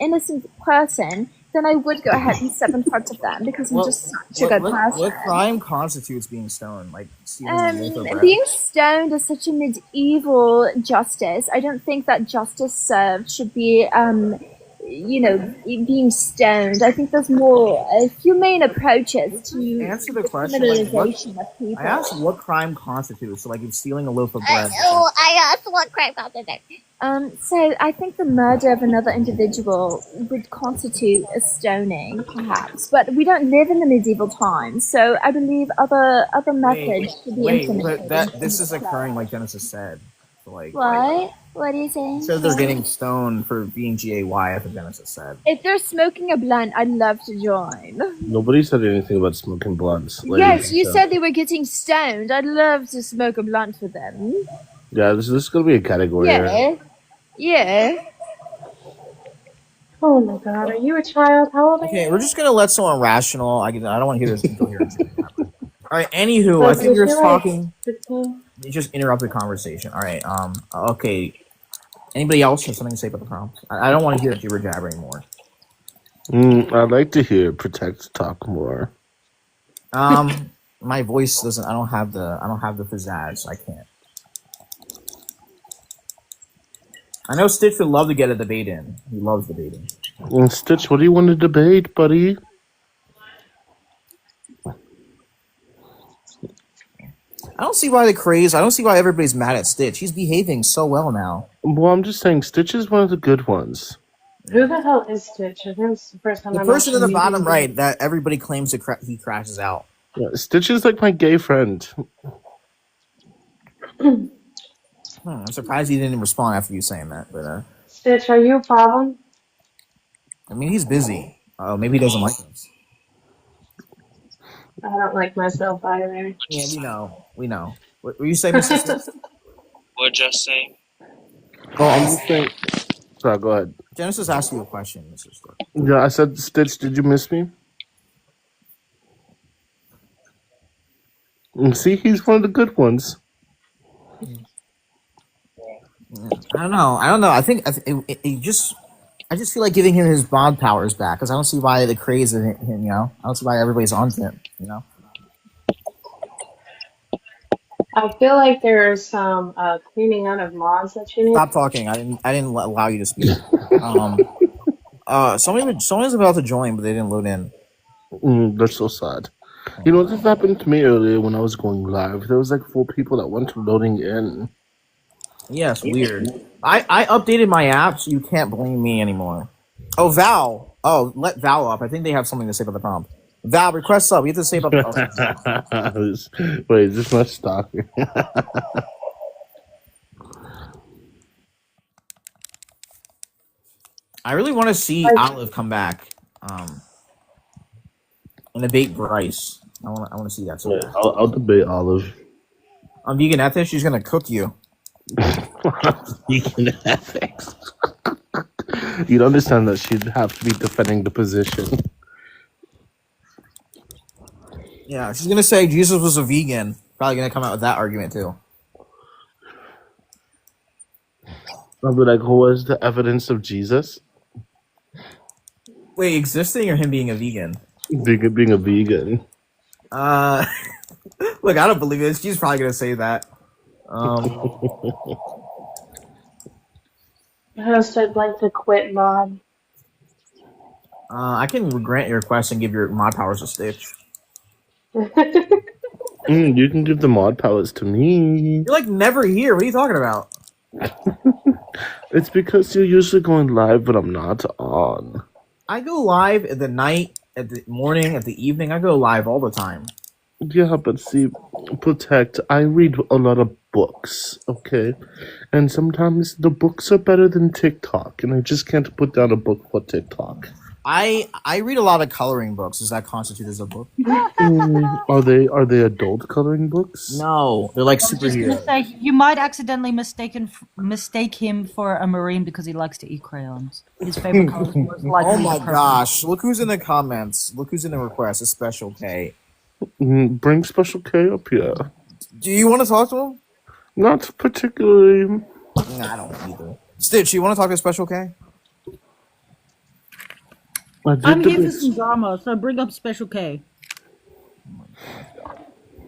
innocent person, then I would go ahead and step in front of them because I'm just such a good person. What crime constitutes being stoned? Like stealing a loaf of bread? Being stoned is such a medieval justice. I don't think that justice served should be being stoned. I think there's more humane approaches to Answer the the question. Like, what? criminalization of people. I asked what crime constitutes. So, like, if stealing a loaf of bread. I asked what crime constitutes. So I think the murder of another individual would constitute a stoning, perhaps. But we don't live in the medieval times, so I believe other methods should be Wait, implemented. but this is occurring like Genesis said. So, like, What? What are you saying? so they're getting stoned for being GAY. That's what Genesis said. If they're smoking a blunt, I'd love to join. Nobody said anything about smoking blunts. Yes, you said they were getting stoned. I'd love to smoke a blunt with them. Yeah, this is going to be a category. Yeah. Yeah. Oh my god, are you a child? How old are Okay, you? we're just gonna let someone rational. I don't want to hear this incoherence. All right. Anywho, So I think is you're she, like, talking. 15? You just interrupt the conversation. All right. Okay. Anybody else have something to say about the prompts? I don't want to hear jibber jabber anymore. I'd like to hear Protect talk more. My voice doesn't. I don't have the pizzazz. So I can't. I know Stitch would love to get a debate in. He loves debating. Stitch, what do you want to debate, buddy? I don't see why the craze. I don't see why everybody's mad at Stitch. He's behaving so well now. Well, I'm just saying Stitch is one of the good ones. Who the hell is Stitch? I think it's the first time The I'm person in the actually bottom meeting right that everybody claims that he crashes out. Yeah, Stitch is like my gay friend. I'm surprised he didn't respond after you saying that. But Stitch, are you a problem? I mean, he's busy. Oh, maybe he doesn't like us. I don't like myself either. Yeah, we know. What were you saying, Mr. Stitch? What just say? Oh, I'm just saying. Sorry, go ahead. Genesis asked you a question, Mr. Stitch. Yeah, I said, Stitch, did you miss me? See, he's one of the good ones. I don't know. I think it just. I just feel like giving him his mod powers back because I don't see why the craze of him. I don't see why everybody's on him. I feel like there's some cleaning out of mods that you need. Stop talking. I didn't allow you to speak. Someone's about to join, but they didn't load in. That's so sad. You know, this happened to me earlier when I was going live. There was like 4 people that weren't loading in. Yeah, it's weird. I updated my app, so you can't blame me anymore. Oh, Val. Oh, let Val up. I think they have something to say about the prompt. Val, request up. You have to say about the Wait, is this my stalker? I really want to see Olive come back. And debate Bryce. I want to see that. So Yeah, I'll debate Olive. on vegan ethics, she's gonna cook you. Vegan ethics. You'd understand that she'd have to be defending the position. Yeah, she's gonna say Jesus was a vegan. Probably gonna come out with that argument too. I'll be like, what is the evidence of Jesus? Wait, existing or him being a vegan? Being a vegan. Look, I don't believe it. She's probably gonna say that. Host, I'd like to quit mod. I can grant your request and give your mod powers a Stitch. You can give the mod powers to me. You're like never here. What are you talking about? It's because you're usually going live, but I'm not on. I go live at the night, at the morning, at the evening. I go live all the time. Yeah, but see, Protect, I read a lot of books, okay? And sometimes the books are better than TikTok, and I just can't put down a book for TikTok. I read a lot of coloring books. Does that constitute as a book? Are they adult coloring books? No, they're like I was just gonna superheroes. say you might accidentally mistake him for a marine because he likes to eat crayons. His favorite color is most likely. Oh my purple. gosh! Look who's in the comments. Look who's in the request. It's Special K. Bring Special K up here. Do you want to talk to him? Not particularly. Nah, I don't either. Stitch, you want to talk to Special K? I'm here for some drama, so bring up Special K.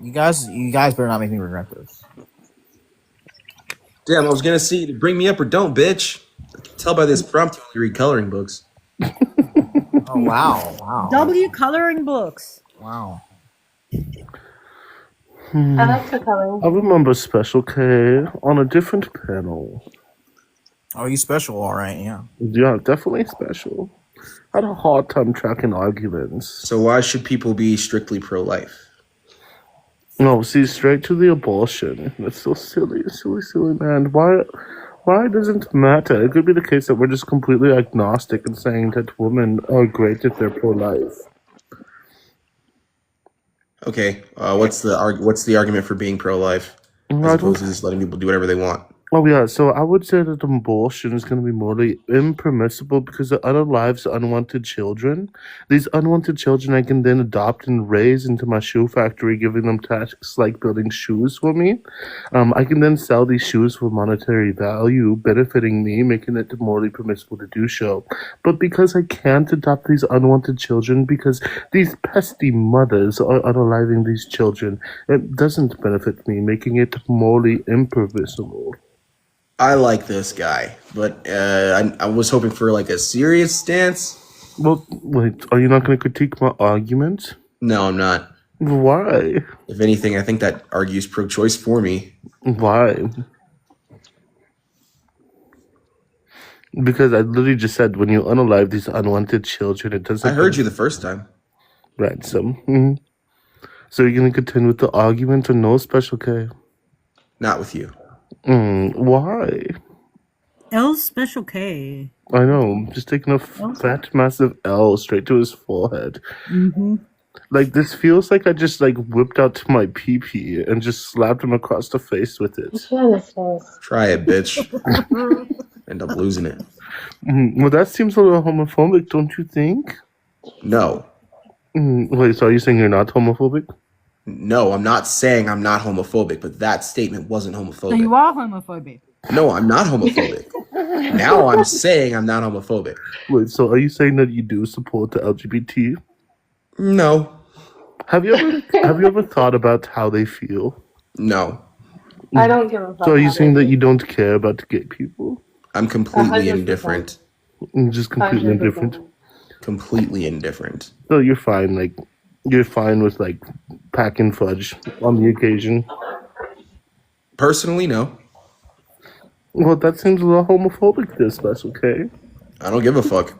You guys better not make me regret this. Damn, I was gonna see bring me up or don't, bitch. I can tell by this prompt you only read coloring books. Oh wow, wow, W coloring books. wow. I like the color. I remember Special K on a different panel. Oh, you special, all right, yeah. Yeah, definitely special. I had a hard time tracking arguments. So why should people be strictly pro-life? No, see, straight to the abortion. That's so silly, silly, man. Why doesn't it matter? It could be the case that we're just completely agnostic and saying that women are great if they're pro-life. Okay, what's the argument for being pro-life as opposed to just letting people do whatever they want? Oh yeah, so I would say that abortion is going to be morally impermissible because it unalives unwanted children. These unwanted children I can then adopt and raise into my shoe factory, giving them tasks like building shoes for me. I can then sell these shoes for monetary value, benefiting me, making it morally permissible to do so. But because I can't adopt these unwanted children, because these pesky mothers are unaliving these children, it doesn't benefit me, making it morally impermissible. I like this guy, but I was hoping for like a serious stance. Well, wait, are you not going to critique my argument? No, I'm not. Why? If anything, I think that argues pro-choice for me. Why? Because I literally just said when you unalive these unwanted children, it doesn't. I heard you the first time. Right, so. So you're going to contend with the argument or no, Special K? Not with you. Why? L's Special K. I know, just taking a fat, massive L straight to his forehead. Mm-hmm. Like, this feels like I just, like, whipped out to my pee-pee and just slapped him across the face with it. Try it, bitch. End up losing it. Well, that seems a little homophobic, don't you think? No. Wait, so are you saying you're not homophobic? No, I'm not saying I'm not homophobic, but that statement wasn't So homophobic. you are homophobic. No, I'm not homophobic. Now I'm saying I'm not homophobic. Wait, so are you saying that you do support the LGBT? No. Have you ever thought about how they feel? No. I don't give a fuck. So are you how saying they that you don't care about gay people? I'm completely 100%. indifferent. Just completely 100%. indifferent. Completely indifferent. So you're fine, like you're fine with like packing fudge on the occasion. Personally, no. Well, that seems a little homophobic. That's okay. I don't give a fuck.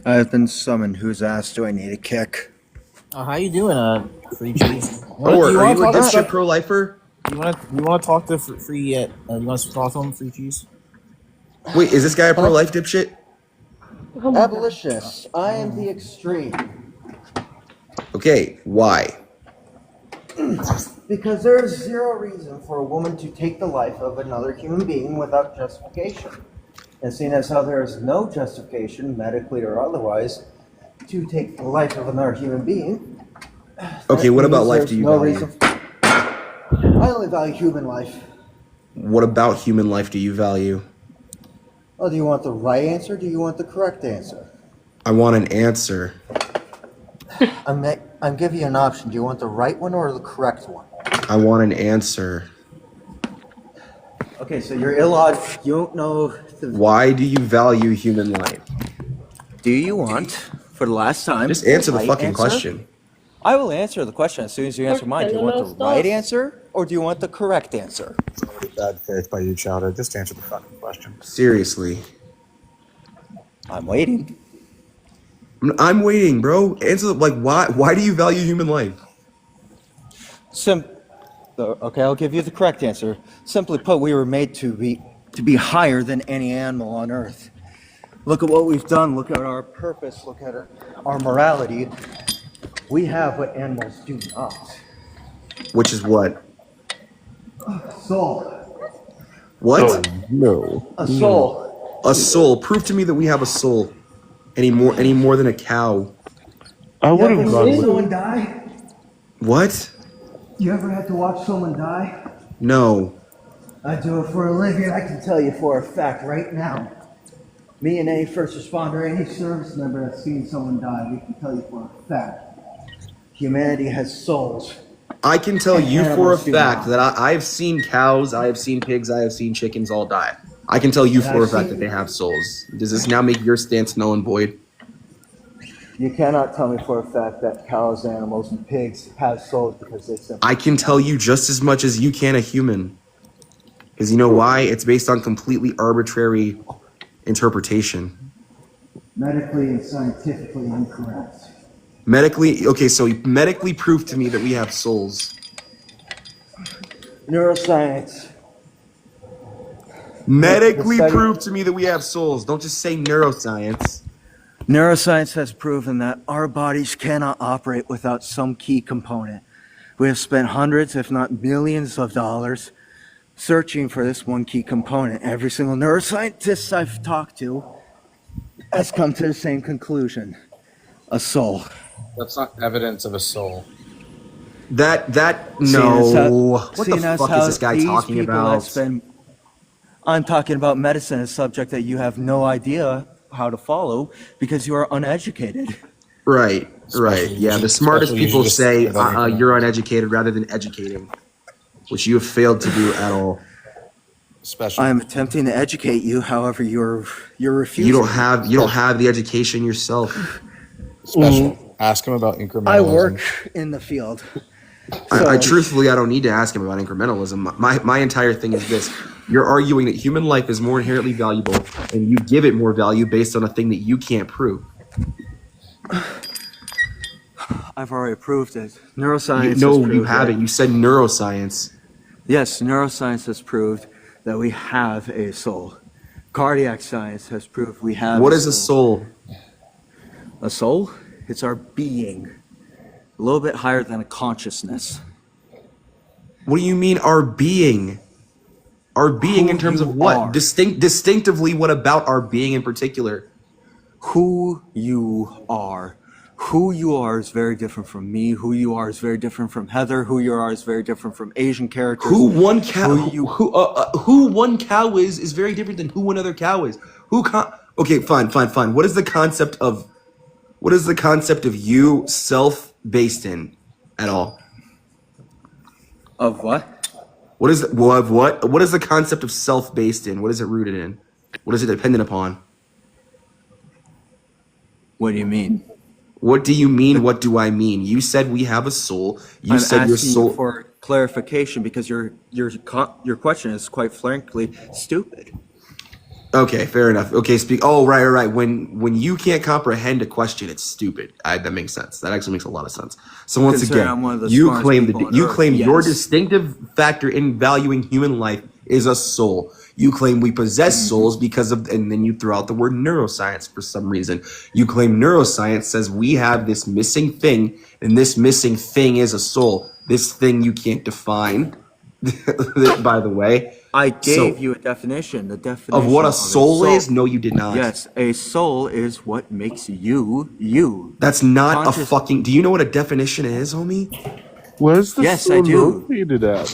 I have been summoned. Who's asked? Do I need a kick? How you doing, Free Cheese? Oh, are you a talk dipshit about- pro-lifer? You want to talk to Free? You want to talk to him, Free Cheese? Wait, is this guy a pro-life dipshit? Abolitionist. I am the extreme. Okay, why? Because there is zero reason for a woman to take the life of another human being without justification. And seeing as how there is no justification, medically or otherwise, to take the life of another human being. Okay, what about life do you value? Reason. I only value human life. What about human life do you value? Oh, do you want the right answer? Or do you want the correct answer? I want an answer. I'm giving you an option. Do you want the right one or the correct one? I want an answer. Okay, so you're illogical. You don't know. Why do you value human life? Do you want, for the last time, Just answer the right fucking answer? question. I will answer the question as soon as you answer mine. Do you want the right answer or do you want the correct answer? Bad faith by you, Chowder. Just answer the fucking question. Seriously. I'm waiting. I'm waiting, bro. Answer why do you value human life? Okay, I'll give you the correct answer. Simply put, we were made to be higher than any animal on earth. Look at what we've done. Look at our purpose. Look at our morality. We have what animals do not. Which is what? Soul. What? Oh, no. A soul. A soul. Prove to me that we have a soul. Any more than a cow. I would have You ever gone seen with someone die? What? You ever had to watch someone die? No. I do it for a living. I can tell you for a fact right now. Me and any first responder, any service member that's seen someone die, we can tell you for a fact. Humanity has souls. I can tell And you for a animals do fact not. that I have seen cows, I have seen pigs, I have seen chickens all die. I can tell you And for a I've fact seen- that they have souls. Does this now make your stance null and void? You cannot tell me for a fact that cows, animals, and pigs have souls because they simply. I can tell you just as much as you can a human. Because you know why? It's based on completely arbitrary interpretation. Medically and scientifically incorrect. Medically prove to me that we have souls. Neuroscience. Medically study- prove to me that we have souls. Don't just say neuroscience. Neuroscience has proven that our bodies cannot operate without some key component. We have spent hundreds, if not millions of dollars searching for this one key component. Every single neuroscientist I've talked to has come to the same conclusion. A soul. That's not evidence of a soul. No. What the fuck is this guy talking about? I'm talking about medicine, a subject that you have no idea how to follow because you are uneducated. Right. Yeah, the smartest people say you're uneducated rather than educating, which you have failed to do at all. I'm attempting to educate you, however, you're refusing. You don't have the education yourself. Special. Ask him about incrementalism. I work in the field. I truthfully, I don't need to ask him about incrementalism. My entire thing is this. You're arguing that human life is more inherently valuable, and you give it more value based on a thing that you can't prove. I've already proved it. Neuroscience. No, has you proved haven't. it. You said neuroscience. Yes, neuroscience has proved that we have a soul. Cardiac science has proved we have. What is a soul? A soul? It's our being. A little bit higher than a consciousness. What do you mean our being? Our being Who in terms of you what? are. Distinctively, what about our being in particular? Who you are. Who you are is very different from me. Who you are is very different from Heather. Who you are is very different from Asian characters. Who one cow is very different than who one other cow is. Okay, fine. What is the concept of you self-based in at all? Of what? What is the concept of self-based in? What is it rooted in? What is it dependent upon? What do you mean? What do you mean? What do I mean? You said we have a soul. I'm said your asking soul. you for clarification because your question is quite frankly stupid. Okay, fair enough. Okay, speak. Oh, right. When you can't comprehend a question, it's stupid. That makes sense. That actually makes a lot of sense. So once Considering again, I'm one of the you smartest claim people on your Earth, yes. distinctive factor in valuing human life is a soul. You claim we possess souls because of, and then you throw out the word neuroscience for some reason. You claim neuroscience says we have this missing thing, and this missing thing is a soul. This thing you can't define, by the way. I gave you a definition. The definition of what a soul is? No, you did not. Yes, a soul is what makes you you. That's not a fucking. Do you know what a definition is, homie? Where's the Yes, soul I do. located at?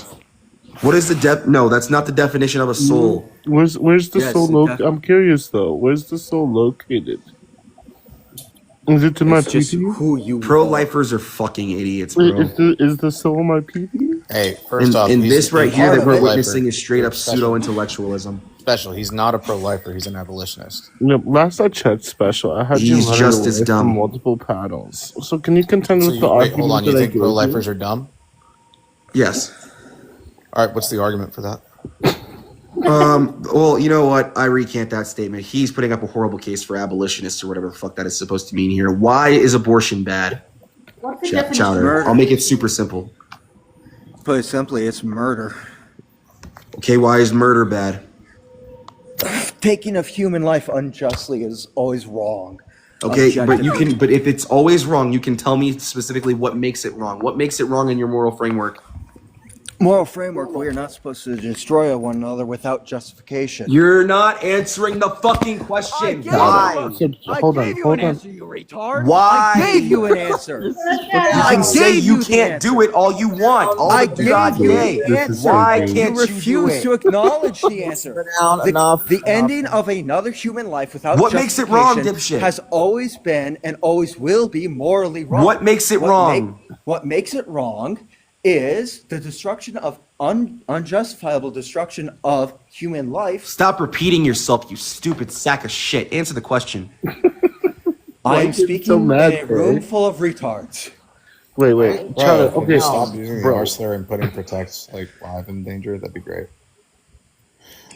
What is the No, that's not the definition of a soul. Where's the Yes, soul the located? I'm curious though. Where's the soul located? Is it in my It's just PP? who you Pro-lifers are fucking idiots, Wait, bro. is the soul in my PP? Hey, first off, And he's this right he's here not that a we're pro-lifer. witnessing is straight up Special. pseudo-intellectualism. Special. He's not a pro-lifer. He's an abolitionist. No, last I checked, special. I had you He's running just away as from dumb. multiple panels. So can you contend So with the wait, argument hold on. You that I think gave pro-lifers you? are dumb? Yes. All right. What's the argument for that? Well, you know what? I recant that statement. He's putting up a horrible case for abolitionists or whatever the fuck that is supposed to mean here. Why is abortion bad? What's the definition? Chowder. I'll make it super simple. Put it simply, it's murder. Okay, why is murder bad? Taking of human life unjustly is always wrong. Okay, but you Objectively. can. But if it's always wrong, you can tell me specifically what makes it wrong. What makes it wrong in your moral framework? Moral framework, we are not supposed to destroy one another without justification. You're not answering the fucking question. Why? Hold on. You retard. Why? I gave you an answer. You can say you can't do it all you want. All I the gave God you day. the answer. Why You can't you do refuse it? to acknowledge the answer. The ending of another human life without What makes it wrong, justification dipshit? has always been and always will be morally wrong. What makes it wrong? What makes it wrong is the destruction of unjustifiable destruction of human life. Stop repeating yourself, you stupid sack of shit. Answer the question. I am is it speaking so mad, in a room Barry? full of retards. Wait. Bro, Chowder, if you okay, stop using the bro. R slur and putting protects like live in danger, that'd be great.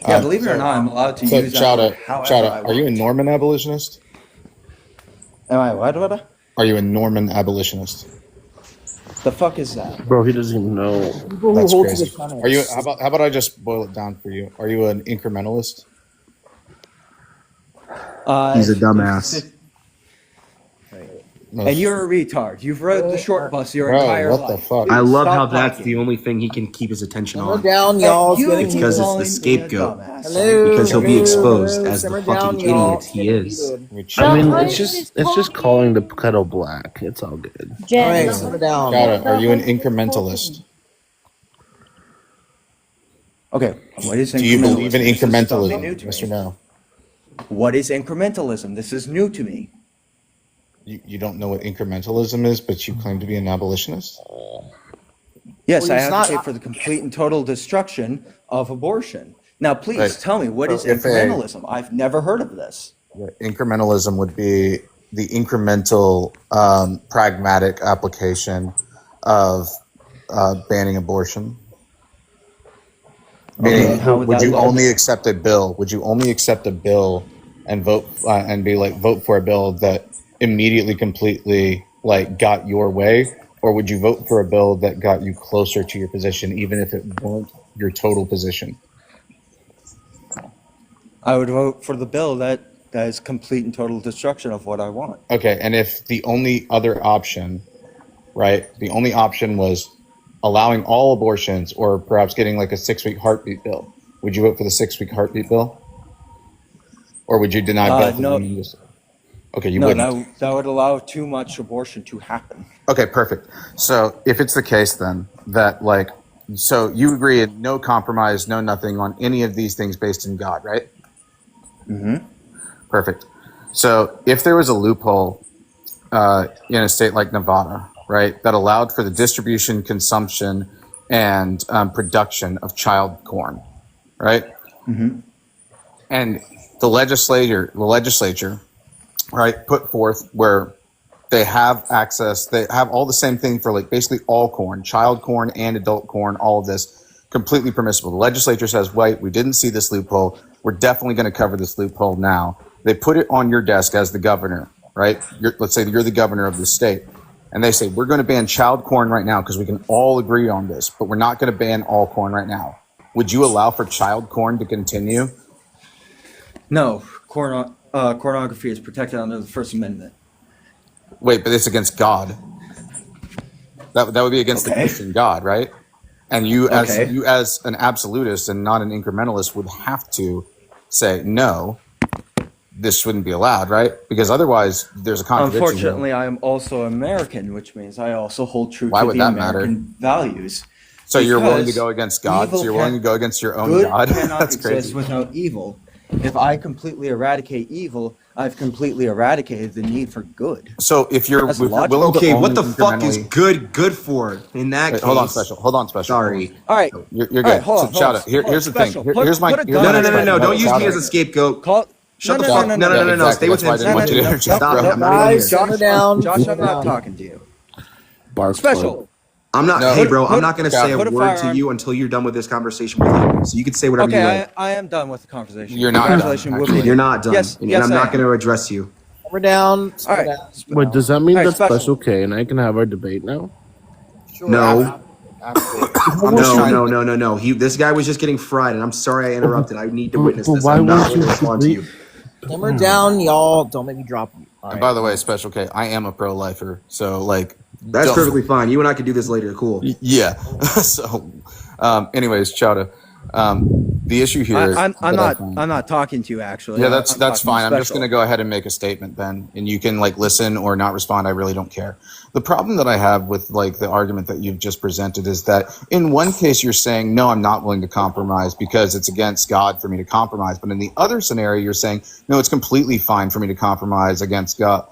Yeah, believe it or not, I'm allowed to use that Chowder, word however Chowder, I are you a want. Norman abolitionist? Am I what? Are you a Norman abolitionist? The fuck is that? Bro, he doesn't even know. People who That's hold crazy. to the tenets. Are you? How about I just boil it down for you? Are you an incrementalist? He's a dumbass. No, And you're a retard. You've rode the short bus your bro, entire what life. the fuck? I love Stop how that's talking. the only thing he can keep his attention Simmer on. down, y'all. It's You getting It's keep because heated. it's calling the me a scapegoat. dumbass. Hello, Because he'll be hello, exposed hello. as the Simmer fucking down, y'all. idiot he is. I mean, The it's just calling the kettle black. It's all good. All Jen, right, simmer down. Chowder, are you an incrementalist? Okay, what is Do you believe in incrementalism? This is something new incrementalism? to Yes me. or no? What is incrementalism? This is new to me. You don't know what incrementalism is, but you claim to be an abolitionist? Yes, Well, I it's not- advocate for the complete and total destruction of abortion. Now, please Right. tell me, what So is if incrementalism? I've never heard of this. Incrementalism would be the incremental, pragmatic application of banning abortion. Meaning, how would would that you look? only accept a bill? Would you only accept a bill and vote and be like vote for a bill that immediately, completely like got your way, or would you vote for a bill that got you closer to your position, even if it weren't your total position? I would vote for the bill that is complete and total destruction of what I want. Okay, and if the only other option, right, the only option was allowing all abortions or perhaps getting like a 6-week heartbeat bill, would you vote for the 6-week heartbeat bill? Or would you deny both of No. them and just- Okay, you No, wouldn't. that would allow too much abortion to happen. Okay, perfect. So if it's the case then that like, so you agree no compromise, no nothing on any of these things based in God, right? Mm-hmm. Perfect. So if there was a loophole in a state like Nevada, right, that allowed for the distribution, consumption, and production of child corn, right? Mm-hmm. And the legislature, right, put forth where they have access, they have all the same thing for like basically all corn, child corn and adult corn, all of this completely permissible. The legislature says, wait, we didn't see this loophole. We're definitely going to cover this loophole now. They put it on your desk as the governor, right? Let's say you're the governor of the state. And they say, we're going to ban child corn right now because we can all agree on this, but we're not going to ban all corn right now. Would you allow for child corn to continue? No, pornography is protected under the First Amendment. Wait, but it's against God. That would be against the Christian God, right? And you as an absolutist and not an incrementalist would have to say no, this wouldn't be allowed, right? Because otherwise there's a contradiction. Unfortunately, I am also American, which means I also hold true Why to would the that matter? American values. So you're willing to Because go against God? So evil you're willing to can- go against your own Good God? cannot That's exist crazy. without evil. If I completely eradicate evil, I've completely eradicated the need for good. So if you're That's willing logical. to Okay, what only the fuck is incrementally- good for in that Wait, case? hold on, special. Sorry. All right, You're all good. right, hold So, on, shout hold out. Here's the thing. Special. Here's my. Put a here's gun my on next his question. Don't use Shout me out. as a scapegoat. Call. Shut No, the no, fuck. no, No, no, no, no. Exactly. Stay That's why I within. didn't want you to no, interject, Stop. bro. I'm not in Guys, here. simmer down. Josh, simmer I'm not down. talking to you. Bark Special. I'm not. No. Hey, bro. I'm Put- not gonna put- say a put a word to firearm- you until you're done with this conversation with him. So you can say whatever you Okay, like. I am done with the conversation. You're not done, Congratulations, actually. Whoopi. You're not done. Yes, and yes, I'm I not am. going to address you. Simmer down. All Simmer right. down. Wait, does that mean All right, that's special. special K and I can have our debate now? Sure, No. I'm just trying- No. This guy was just getting fried, and I'm sorry I interrupted. I need to witness but this. why I'm not won't going to you respond to you. Simmer down, y'all. Don't make me drop you. All And right. by the way, Special K, I am a pro-lifer, so like That's don't- perfectly fine. You and I can do this later. Cool. Yeah. So, anyways, Chowda, the issue here. I'm that I not. find- I'm not talking to you actually. Yeah, that's I'm talking fine. I'm just Special. going to go ahead and make a statement then, and you can like listen or not respond. I really don't care. The problem that I have with like the argument that you've just presented is that in one case you're saying no, I'm not willing to compromise because it's against God for me to compromise, but in the other scenario you're saying no, it's completely fine for me to compromise against God.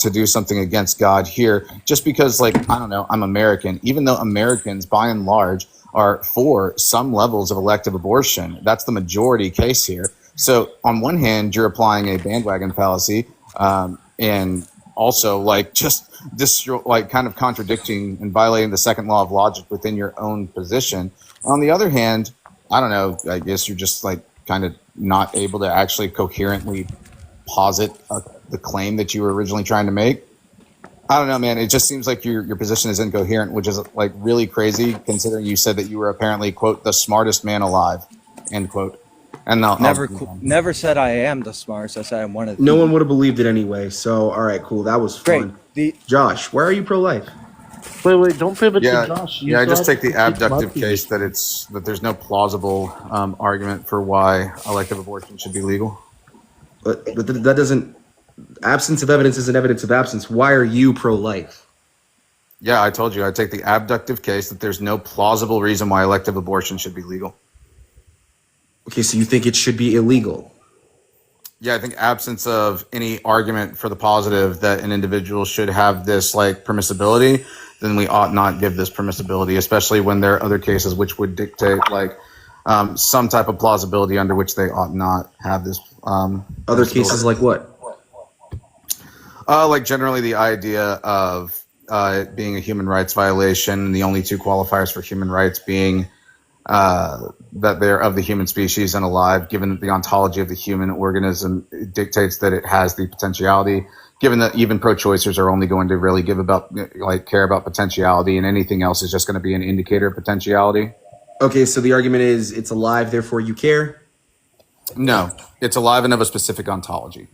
To do something against God here, just because, like, I don't know, I'm American. Even though Americans, by and large, are for some levels of elective abortion. That's the majority case here. So on one hand, you're applying a bandwagon fallacy, and also like just this like kind of contradicting and violating the second law of logic within your own position. On the other hand, I don't know, I guess you're just like kind of not able to actually coherently posit the claim that you were originally trying to make. I don't know, man. It just seems like your position is incoherent, which is like really crazy considering you said that you were apparently, quote, the smartest man alive, end quote. And Never said I am the smartest. I said I'm one of the No one would have believed it anyway. So, all right, cool. That was fun. Josh, why are you pro-life? Wait, don't pivot yeah, to Josh. Yeah, I just take the abductive Bucky. case that there's no plausible argument for why elective abortion should be legal. But that doesn't. Absence of evidence isn't evidence of absence. Why are you pro-life? Yeah, I told you. I take the abductive case that there's no plausible reason why elective abortion should be legal. Okay, so you think it should be illegal? Yeah, I think absence of any argument for the positive that an individual should have this like permissibility, then we ought not give this permissibility, especially when there are other cases which would dictate like some type of plausibility under which they ought not have this. Other cases like what? Like generally the idea of it being a human rights violation, the only two qualifiers for human rights being that they're of the human species and alive, given that the ontology of the human organism dictates that it has the potentiality, given that even pro-choicers are only going to really care about potentiality, and anything else is just going to be an indicator of potentiality. Okay, so the argument is it's alive, therefore you care? No, it's alive and of a specific ontology.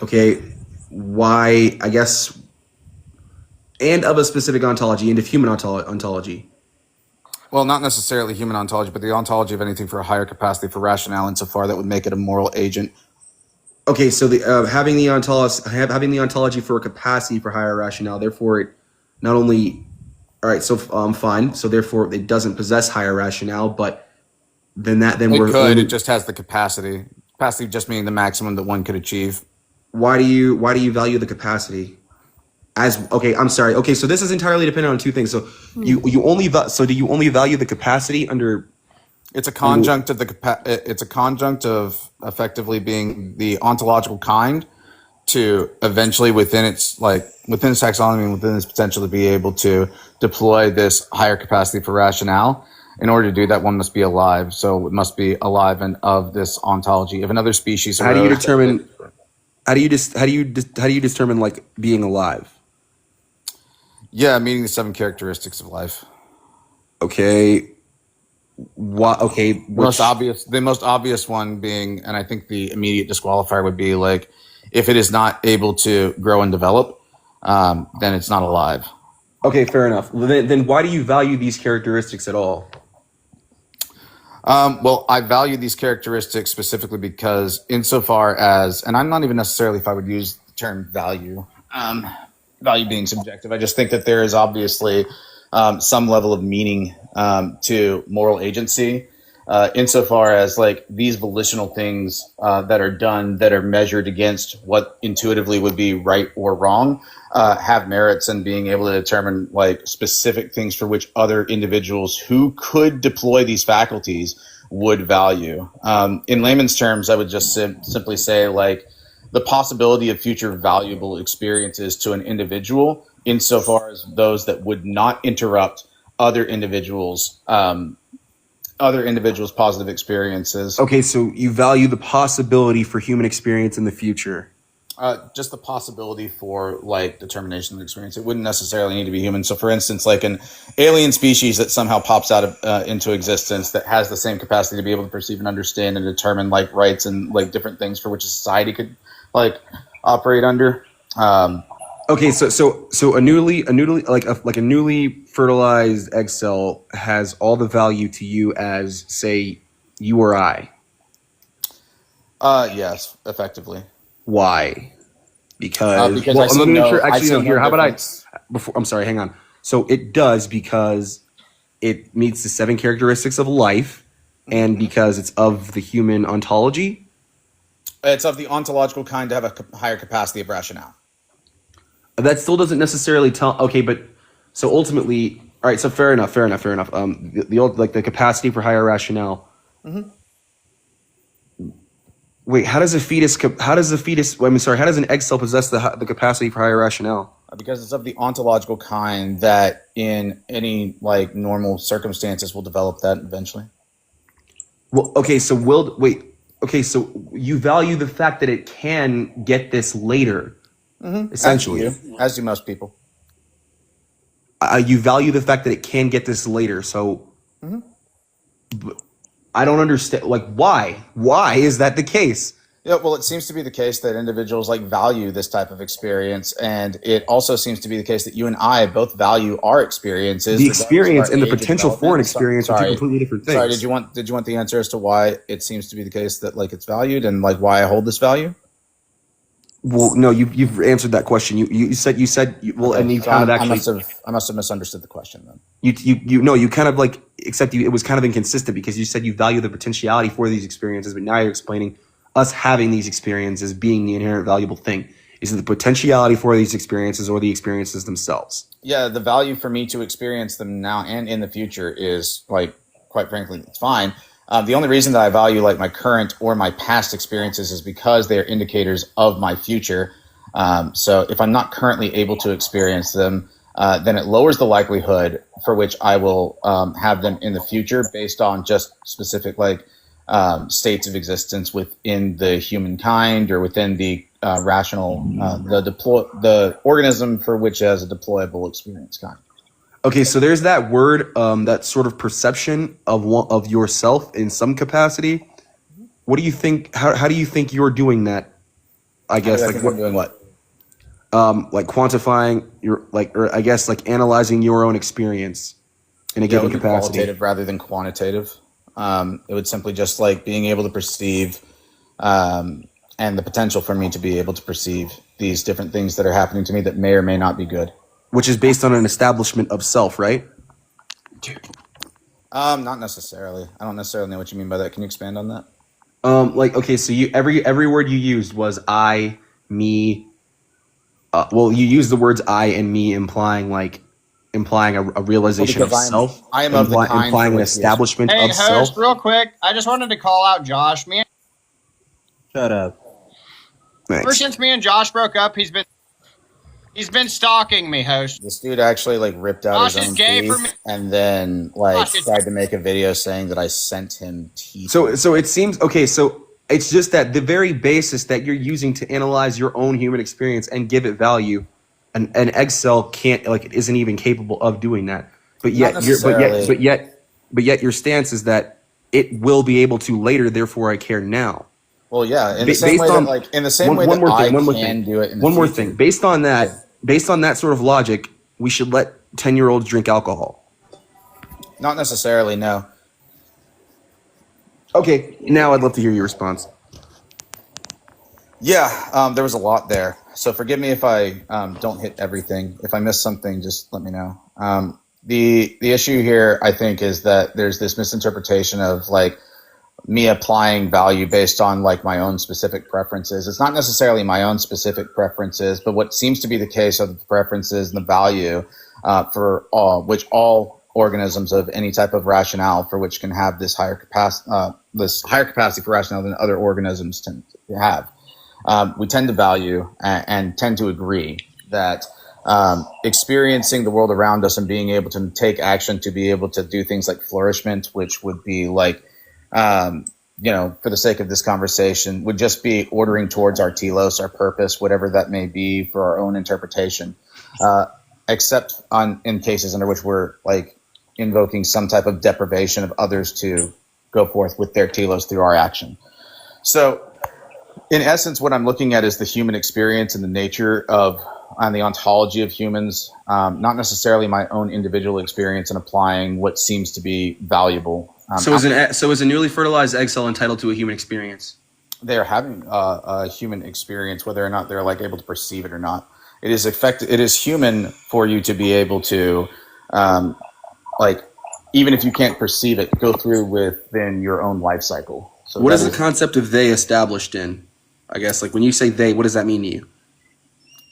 Okay, why, I guess, and of a specific ontology, and of human ontology. Well, not necessarily human ontology, but the ontology of anything for a higher capacity for rationale insofar that would make it a moral agent. Okay, so the having the ontology for a capacity for higher rationale, therefore it not only, all right, so fine, so therefore it doesn't possess higher rationale, but it just has the capacity. Capacity just meaning the maximum that one could achieve. Why do you value the capacity? I'm sorry. Okay, so this is entirely dependent on two things. So do you only value the capacity under? It's a conjunct of it's a conjunct of effectively being the ontological kind to eventually within its taxonomy and within its potential to be able to deploy this higher capacity for rationale. In order to do that, one must be alive. So it must be alive and of this ontology. If another species, how do you determine like being alive? Yeah, meeting the 7 characteristics of life. Okay. What? Okay. The most obvious one being, and I think the immediate disqualifier would be like, if it is not able to grow and develop, then it's not alive. Okay, fair enough. Then why do you value these characteristics at all? Well, I value these characteristics specifically because insofar as, and I'm not even necessarily if I would use the term value, value being subjective. I just think that there is obviously some level of meaning to moral agency insofar as like these volitional things that are done that are measured against what intuitively would be right or wrong have merits in being able to determine like specific things for which other individuals who could deploy these faculties would value. In layman's terms, I would just simply say like the possibility of future valuable experiences to an individual insofar as those that would not interrupt other individuals' positive experiences. Okay, so you value the possibility for human experience in the future. Just the possibility for like determination of the experience. It wouldn't necessarily need to be human. So for instance, like an alien species that somehow pops out of into existence that has the same capacity to be able to perceive and understand and determine like rights and like different things for which a society could like operate under. Okay, so a newly fertilized egg cell has all the value to you as say you or I. Yes, effectively. Why? Because I see no, how about I'm sorry, hang on. So it does because it meets the 7 characteristics of life and because it's of the human ontology. It's of the ontological kind to have a higher capacity of rationale. That still doesn't necessarily tell. Okay, but so ultimately, All right, so fair enough. The old like the capacity for higher rationale. Mm-hmm. Wait, how does an egg cell possess the capacity for higher rationale? Because it's of the ontological kind that in any like normal circumstances will develop that eventually. Well, okay, so so you value the fact that it can get this later, essentially. As do most people. You value the fact that it can get this later, so I don't understand. Like, why? Why is that the case? Yeah, well, it seems to be the case that individuals like value this type of experience, and it also seems to be the case that you and I both value our experiences. The experience and the potential for an experience are two completely different things. Sorry, did you want the answer as to why it seems to be the case that like it's valued and like why I hold this value? Well, no, you've answered that question. You said well, and you kind of actually I must have misunderstood the question then. You kind of like it was kind of inconsistent because you said you value the potentiality for these experiences, but now you're explaining us having these experiences being the inherent valuable thing. Is it the potentiality for these experiences or the experiences themselves? Yeah, the value for me to experience them now and in the future is like, quite frankly, it's fine. The only reason that I value like my current or my past experiences is because they are indicators of my future. So if I'm not currently able to experience them, then it lowers the likelihood for which I will have them in the future based on just specific like states of existence within the humankind or within the rational the organism for which it has a deployable experience kind. Okay, so there's that word, that sort of perception of yourself in some capacity. What do you think? How do you think you're doing that? I guess like what, doing what? Like quantifying your or I guess like analyzing your own experience in a given capacity. Qualitative rather than quantitative. It would simply just like being able to perceive, and the potential for me to be able to perceive these different things that are happening to me that may or may not be good. Which is based on an establishment of self, right? Not necessarily. I don't necessarily know what you mean by that. Can you expand on that? Like, okay, so every word you used was I, me. Well, you used the words I and me, implying a realization of self. I am of the kind implying an establishment hey, of host, self. real quick, I just wanted to call out Josh. Shut up. Ever since me and Josh broke up, he's been stalking me, host. This dude actually like ripped out Josh his is own gay teeth for me. and then like Josh is- tried to make a video saying that I sent him teeth. So it seems okay. So it's just that the very basis that you're using to analyze your own human experience and give it value, an egg cell can't it isn't even capable of doing that. But yet your stance is that it will be able to later. Therefore, I care now. Well, yeah, in the same way that, like in the same way that I can do it in the one more future. thing. Based on that sort of logic, we should let 10-year-olds drink alcohol. Not necessarily, no. Okay, now I'd love to hear your response. Yeah, there was a lot there. So forgive me if I don't hit everything. If I miss something, just let me know. The issue here, I think, is that there's this misinterpretation of like me applying value based on like my own specific preferences. It's not necessarily my own specific preferences, but what seems to be the case of the preferences and the value for which all organisms of any type of rationale for which can have this higher capacity for rationale than other organisms tend to have. We tend to value and tend to agree that experiencing the world around us and being able to take action to be able to do things like flourishment, which would be like, for the sake of this conversation, would just be ordering towards our telos, our purpose, whatever that may be for our own interpretation, except in cases under which we're like invoking some type of deprivation of others to go forth with their telos through our action. So in essence, what I'm looking at is the human experience and the nature of and the ontology of humans, not necessarily my own individual experience, and applying what seems to be valuable. So is a newly fertilized egg cell entitled to a human experience? They are having a human experience, whether or not they're like able to perceive it or not. It is human for you to be able to, even if you can't perceive it, go through within your own life cycle. So what is the concept of they established in? I guess like when you say they, what does that mean to you?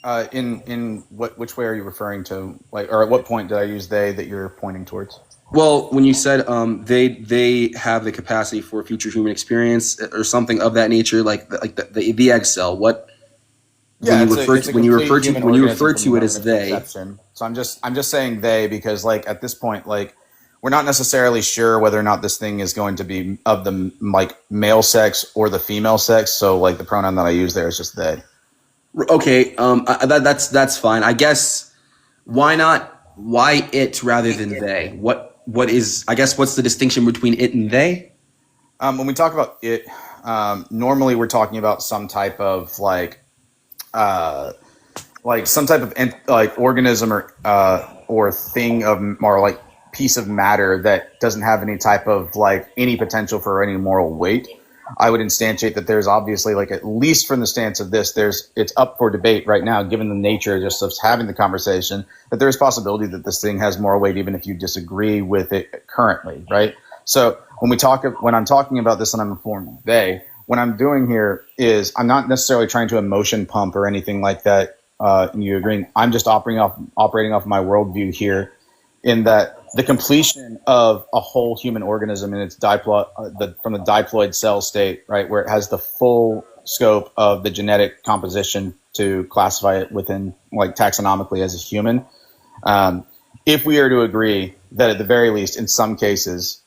In which way are you referring to? Like, or at what point did I use they that you're pointing towards? Well, when you said they have the capacity for future human experience or something of that nature, like the egg cell. What Yeah, when you refer to it as they. Conception. So I'm just saying they because like at this point like we're not necessarily sure whether or not this thing is going to be of the like male sex or the female sex. So like the pronoun that I use there is just they. Okay, that's fine. I guess why not? Why it rather than they? What is? I guess what's the distinction between it and they? When we talk about it, normally we're talking about some type of like some type of like organism or thing of or like piece of matter that doesn't have any type of like any potential for any moral weight. I would instantiate that there's obviously like at least from the stance of this, it's up for debate right now, given the nature just of having the conversation, that there's possibility that this thing has moral weight even if you disagree with it currently, right? So when I'm talking about this and I'm informing they, what I'm doing here is I'm not necessarily trying to emotion pump or anything like that. You agreeing? I'm just operating off my worldview here, in that the completion of a whole human organism in its from the diploid cell state, right, where it has the full scope of the genetic composition to classify it within, like taxonomically as a human. If we are to agree that at the very least, in some cases,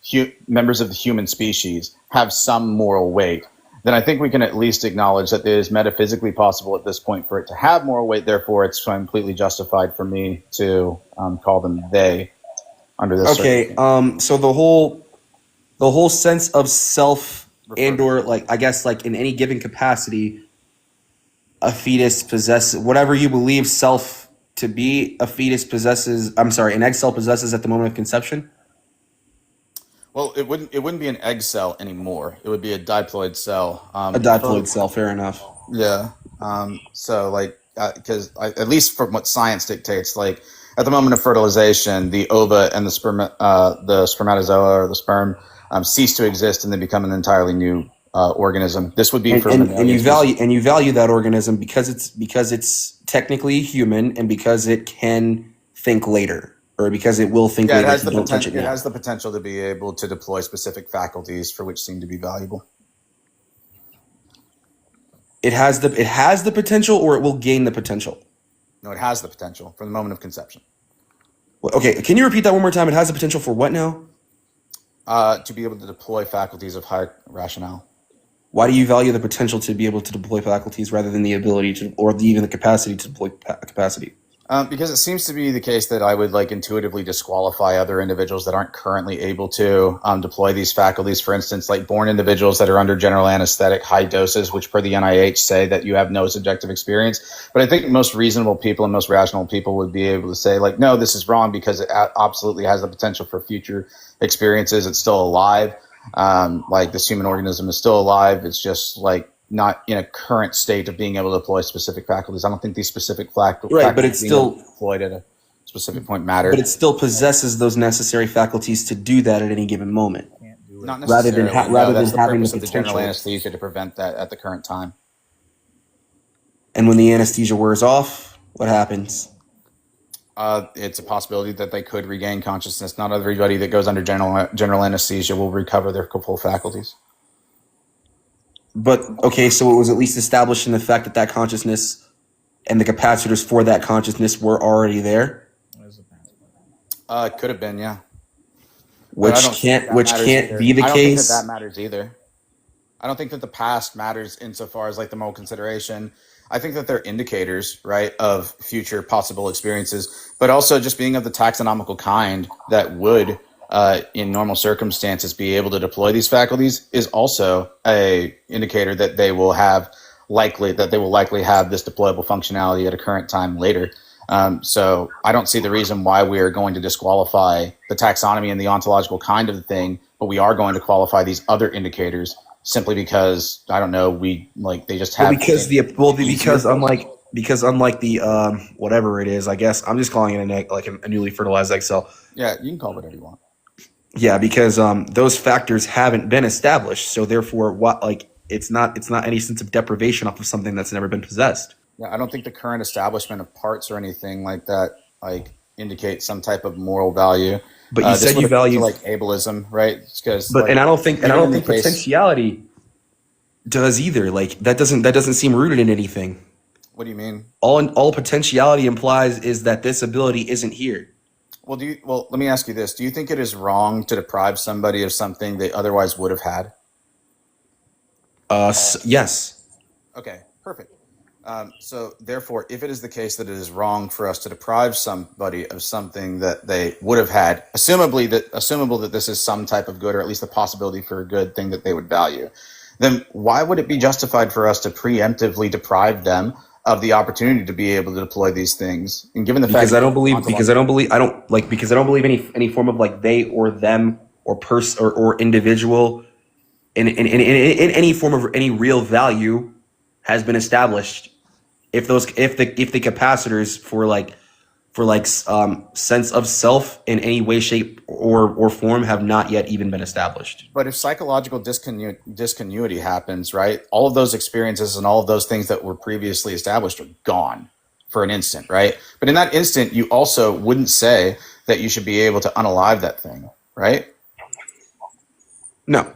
members of the human species have some moral weight, then I think we can at least acknowledge that it is metaphysically possible at this point for it to have moral weight. Therefore, it's completely justified for me to call them they under this. Okay, so the whole sense of self and or like I guess like in any given capacity, a fetus possesses whatever you believe self to be. A fetus possesses. I'm sorry, an egg cell possesses at the moment of conception. Well, it wouldn't be an egg cell anymore. It would be a diploid cell. A diploid cell, fair enough. Yeah. So like, because at least from what science dictates, like at the moment of fertilization, the ova and the spermatozoa or the sperm cease to exist and they become an entirely new organism. This would be and you value that organism because it's technically human and because it can think later. Or because it will think later. It has the potential. It has the potential to be able to deploy specific faculties for which seem to be valuable. It has the potential, or it will gain the potential. No, it has the potential from the moment of conception. Okay, can you repeat that one more time? It has the potential for what now? To be able to deploy faculties of high rationale. Why do you value the potential to be able to deploy faculties rather than the ability to, or even the capacity to deploy capacity? Because it seems to be the case that I would like intuitively disqualify other individuals that aren't currently able to deploy these faculties. For instance, like born individuals that are under general anesthetic high doses, which per the NIH say that you have no subjective experience. But I think most reasonable people and most rational people would be able to say like, no, this is wrong because it absolutely has the potential for future experiences. It's still alive. Like this human organism is still alive. It's just like not in a current state of being able to deploy specific faculties. I don't think these specific faculties but it's still deployed at a specific point matter. But it still possesses those necessary faculties to do that at any given moment. Not necessarily. Rather than the having purpose the of the general potential. anesthesia to prevent that at the current time. And when the anesthesia wears off, what happens? It's a possibility that they could regain consciousness. Not everybody that goes under general anesthesia will recover their full faculties. But okay, so it was at least established in the fact that consciousness and the capacitors for that consciousness were already there. Could have been, yeah. Which can't be the case. I don't think that matters either. I don't think that the past matters insofar as like the moral consideration. I think that they're indicators, right, of future possible experiences, but also just being of the taxonomical kind that would, in normal circumstances, be able to deploy these faculties is also a indicator that they will likely have this deployable functionality at a current time later. So I don't see the reason why we are going to disqualify the taxonomy and the ontological kind of the thing, but we are going to qualify these other indicators simply because I don't know, they just have because unlike the whatever it is, I guess I'm just calling it a newly fertilized egg cell. Yeah, you can call it whatever you want. Yeah, because those factors haven't been established, so therefore, it's not any sense of deprivation off of something that's never been possessed. Yeah, I don't think the current establishment of parts or anything like that like indicates some type of moral value. But you This said would you appeal to, value, like ableism, right? Because but like and I don't think even in the case, potentiality does either. Like that doesn't seem rooted in anything. what do you mean? All potentiality implies is that this ability isn't here. Well, let me ask you this: do you think it is wrong to deprive somebody of something they otherwise would have had? Yes. Okay, perfect. So therefore, if it is the case that it is wrong for us to deprive somebody of something that they would have had, assumable that this is some type of good, or at least the possibility for a good thing that they would value, then why would it be justified for us to preemptively deprive them of the opportunity to be able to deploy these things? And given the fact Because that I don't believe any form of like they or them or person or individual in any form of any real value has been established if the capacitors for sense of self in any way, shape, or form have not yet even been established. But if psychological discontinuity happens, right, all of those experiences and all of those things that were previously established are gone for an instant, right? But in that instant, you also wouldn't say that you should be able to unalive that thing, right? No.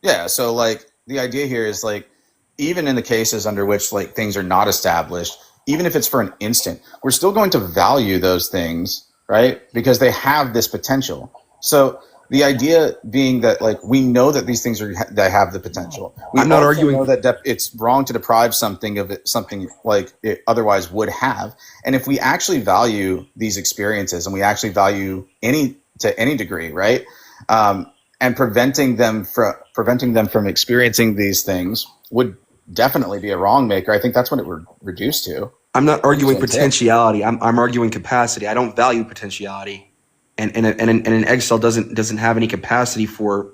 Yeah, so like the idea here is like, even in the cases under which like things are not established, even if it's for an instant, we're still going to value those things, right? Because they have this potential. So the idea being that like we know that these things that have the potential. I'm not arguing know that it's wrong to deprive something of something like it otherwise would have. And if we actually value these experiences and we actually value to any degree, right? And preventing them from experiencing these things would definitely be a wrong maker. I think that's what it would reduce to. I'm not arguing potentiality. I'm arguing capacity. I don't value potentiality, and an egg cell doesn't have any capacity for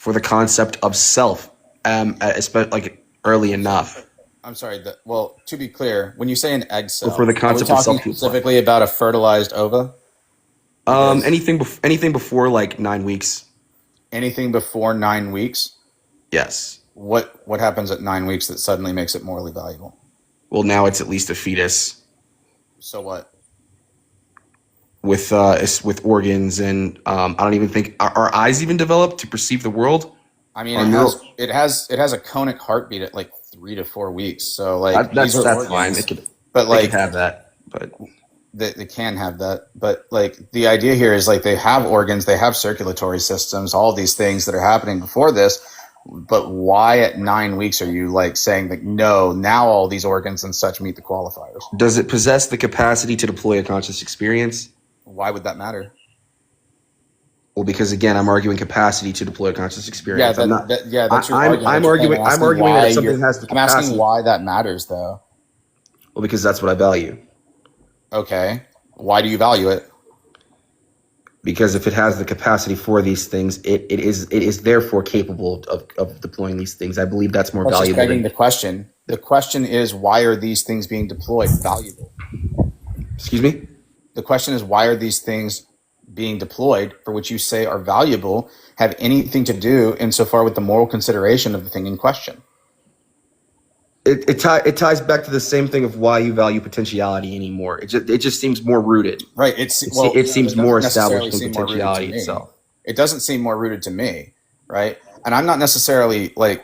the concept of self, especially like early enough. I'm sorry. Well, to be clear, when you say an egg cell, For the concept are we of self, talking specifically about a fertilized ova? Anything before like 9 weeks. Anything before 9 weeks? Yes. What happens at 9 weeks that suddenly makes it morally valuable? Well, now it's at least a fetus. So what? With organs and I don't even think our eyes even developed to perceive the world. I mean, it has a conic heartbeat at like 3 to 4 weeks. So like that's organs, fine. they could have that, but they can have that. But like the idea here is like they have organs, they have circulatory systems, all these things that are happening before this. But why at 9 weeks are you like saying that no, now all these organs and such meet the qualifiers? Does it possess the capacity to deploy a conscious experience? Why would that matter? Well, because again, I'm arguing capacity to deploy a conscious experience. That's your argument. I'm arguing that something has the capacity. I'm asking why that matters, though. Well, because that's what I value. Okay. Why do you value it? Because if it has the capacity for these things, it is therefore capable of deploying these things. I believe that's more valuable. Just begging the question. The question is, why are these things being deployed valuable? Excuse me? The question is, why are these things being deployed for which you say are valuable have anything to do insofar with the moral consideration of the thing in question? It ties back to the same thing of why you value potentiality anymore. It just seems more rooted. Right. It seems more established than potentiality itself. It doesn't seem more rooted to me, right? And I'm not necessarily like.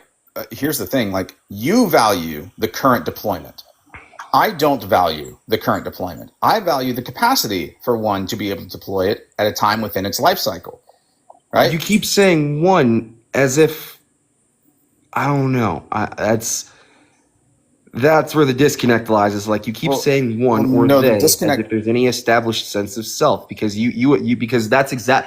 Here's the thing: like you value the current deployment. I don't value the current deployment. I value the capacity for one to be able to deploy it at a time within its life cycle. Right? You keep saying one as if I don't know. That's where the disconnect lies. Is like you keep saying one or they as if there's any established sense of self because because that's the exact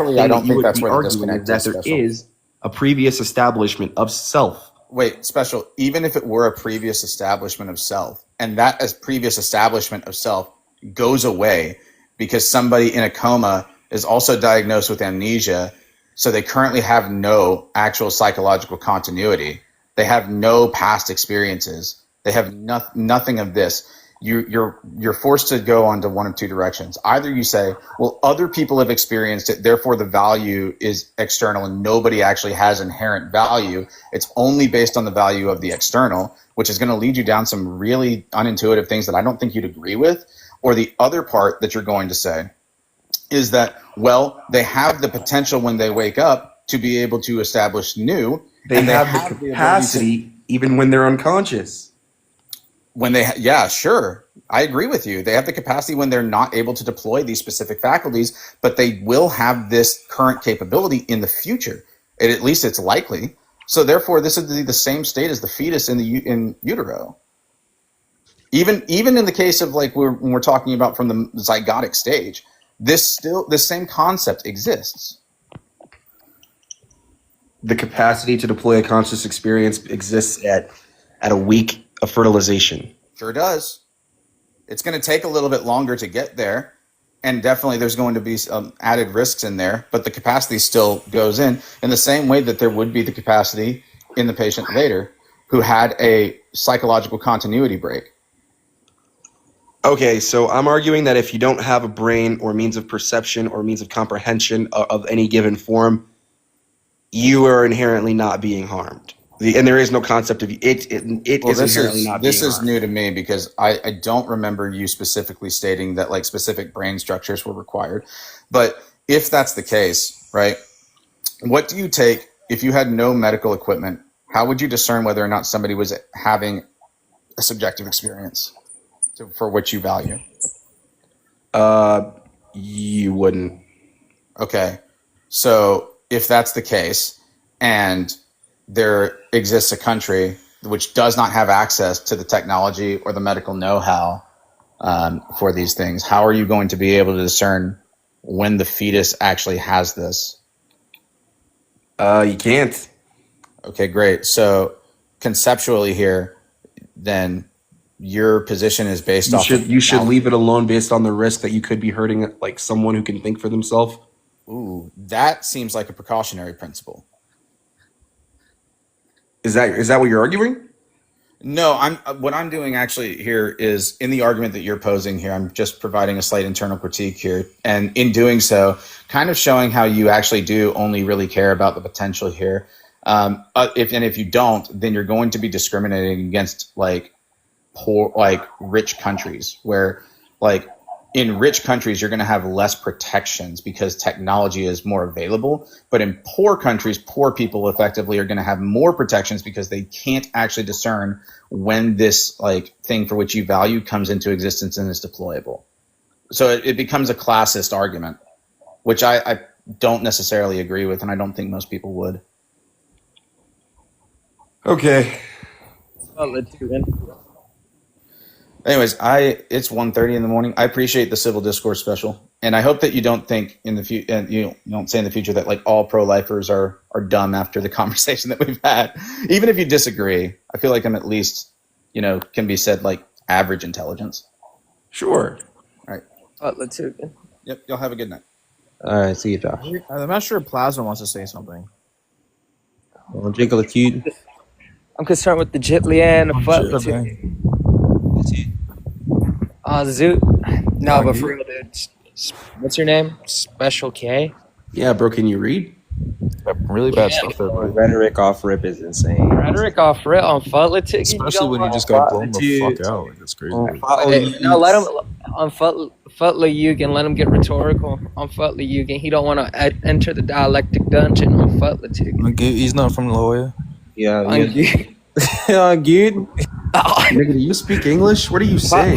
thing that you would be arguing is that there is a previous establishment of self. Wait, Special, even if it were a previous establishment of self, and that as previous establishment of self goes away because somebody in a coma is also diagnosed with amnesia, so they currently have no actual psychological continuity. They have no past experiences. They have nothing of this. you're forced to go onto one of two directions. Either you say, well, other people have experienced it, therefore the value is external and nobody actually has inherent value. It's only based on the value of the external, which is going to lead you down some really unintuitive things that I don't think you'd agree with. Or the other part that you're going to say is that, well, they have the potential when they wake up to be able to establish new. They and have the ability to- capacity even when they're unconscious. when they yeah, sure, I agree with you. They have the capacity when they're not able to deploy these specific faculties, but they will have this current capability in the future. At least it's likely. So therefore, this is the same state as the fetus in utero. Even in the case of like when we're talking about from the zygotic stage, this same concept exists. The capacity to deploy a conscious experience exists at a week of fertilization. Sure does. It's going to take a little bit longer to get there, and definitely there's going to be some added risks in there, but the capacity still goes in the same way that there would be the capacity in the patient later who had a psychological continuity break. Okay, so I'm arguing that if you don't have a brain or means of perception or means of comprehension of any given form, you are inherently not being harmed. And there is no concept of it Well, is inherently not being this is harmed. new to me because I don't remember you specifically stating that like specific brain structures were required. But if that's the case, right, what do you take if you had no medical equipment? How would you discern whether or not somebody was having a subjective experience for what you value? You wouldn't. Okay. So if that's the case and there exists a country which does not have access to the technology or the medical know-how for these things, how are you going to be able to discern when the fetus actually has this? You can't. Okay, great. So conceptually here, then your position is based off of You should leave it alone based on the risk that you could be hurting like someone who can think for themselves. Ooh, that seems like a precautionary principle. Is that what you're arguing? No, what I'm doing actually here is in the argument that you're posing here, I'm just providing a slight internal critique here. And in doing so, kind of showing how you actually do only really care about the potential here. If you don't, then you're going to be discriminating against like poor, like rich countries where like in rich countries, you're going to have less protections because technology is more available. But in poor countries, poor people effectively are going to have more protections because they can't actually discern when this like thing for which you value comes into existence and is deployable. So it becomes a classist argument, which I don't necessarily agree with, and I don't think most people would. Okay. Anyways, it's 1:30 in the morning. I appreciate the civil discourse special, and I hope that you don't think in the future, you don't say in the future that like all pro-lifers are dumb after the conversation that we've had. Even if you disagree, I feel like I'm at least, can be said like average intelligence. Sure. All right. Let's do it. Yep. Y'all have a good night. All right, see you, Josh. I'm not sure if Plasma wants to say something. Well, Jiggle Acute. I'm concerned with the Jitlian, the Futlatude. Zoot. No, but for real, dude. What's your name? Special K? Yeah, bro, can you read? Really bad stuff there, bro. Rhetoric off rip is insane. Rhetoric off rip on Futlatude? Especially when you just got blown the fuck out. Like, that's crazy. No, let him on Futlatude, let him get rhetorical on Futlatude. He don't want to enter the dialectic dungeon on Futlatude. He's not from La Jolla. Yeah. Good. Nigga, do you speak English? What are you saying?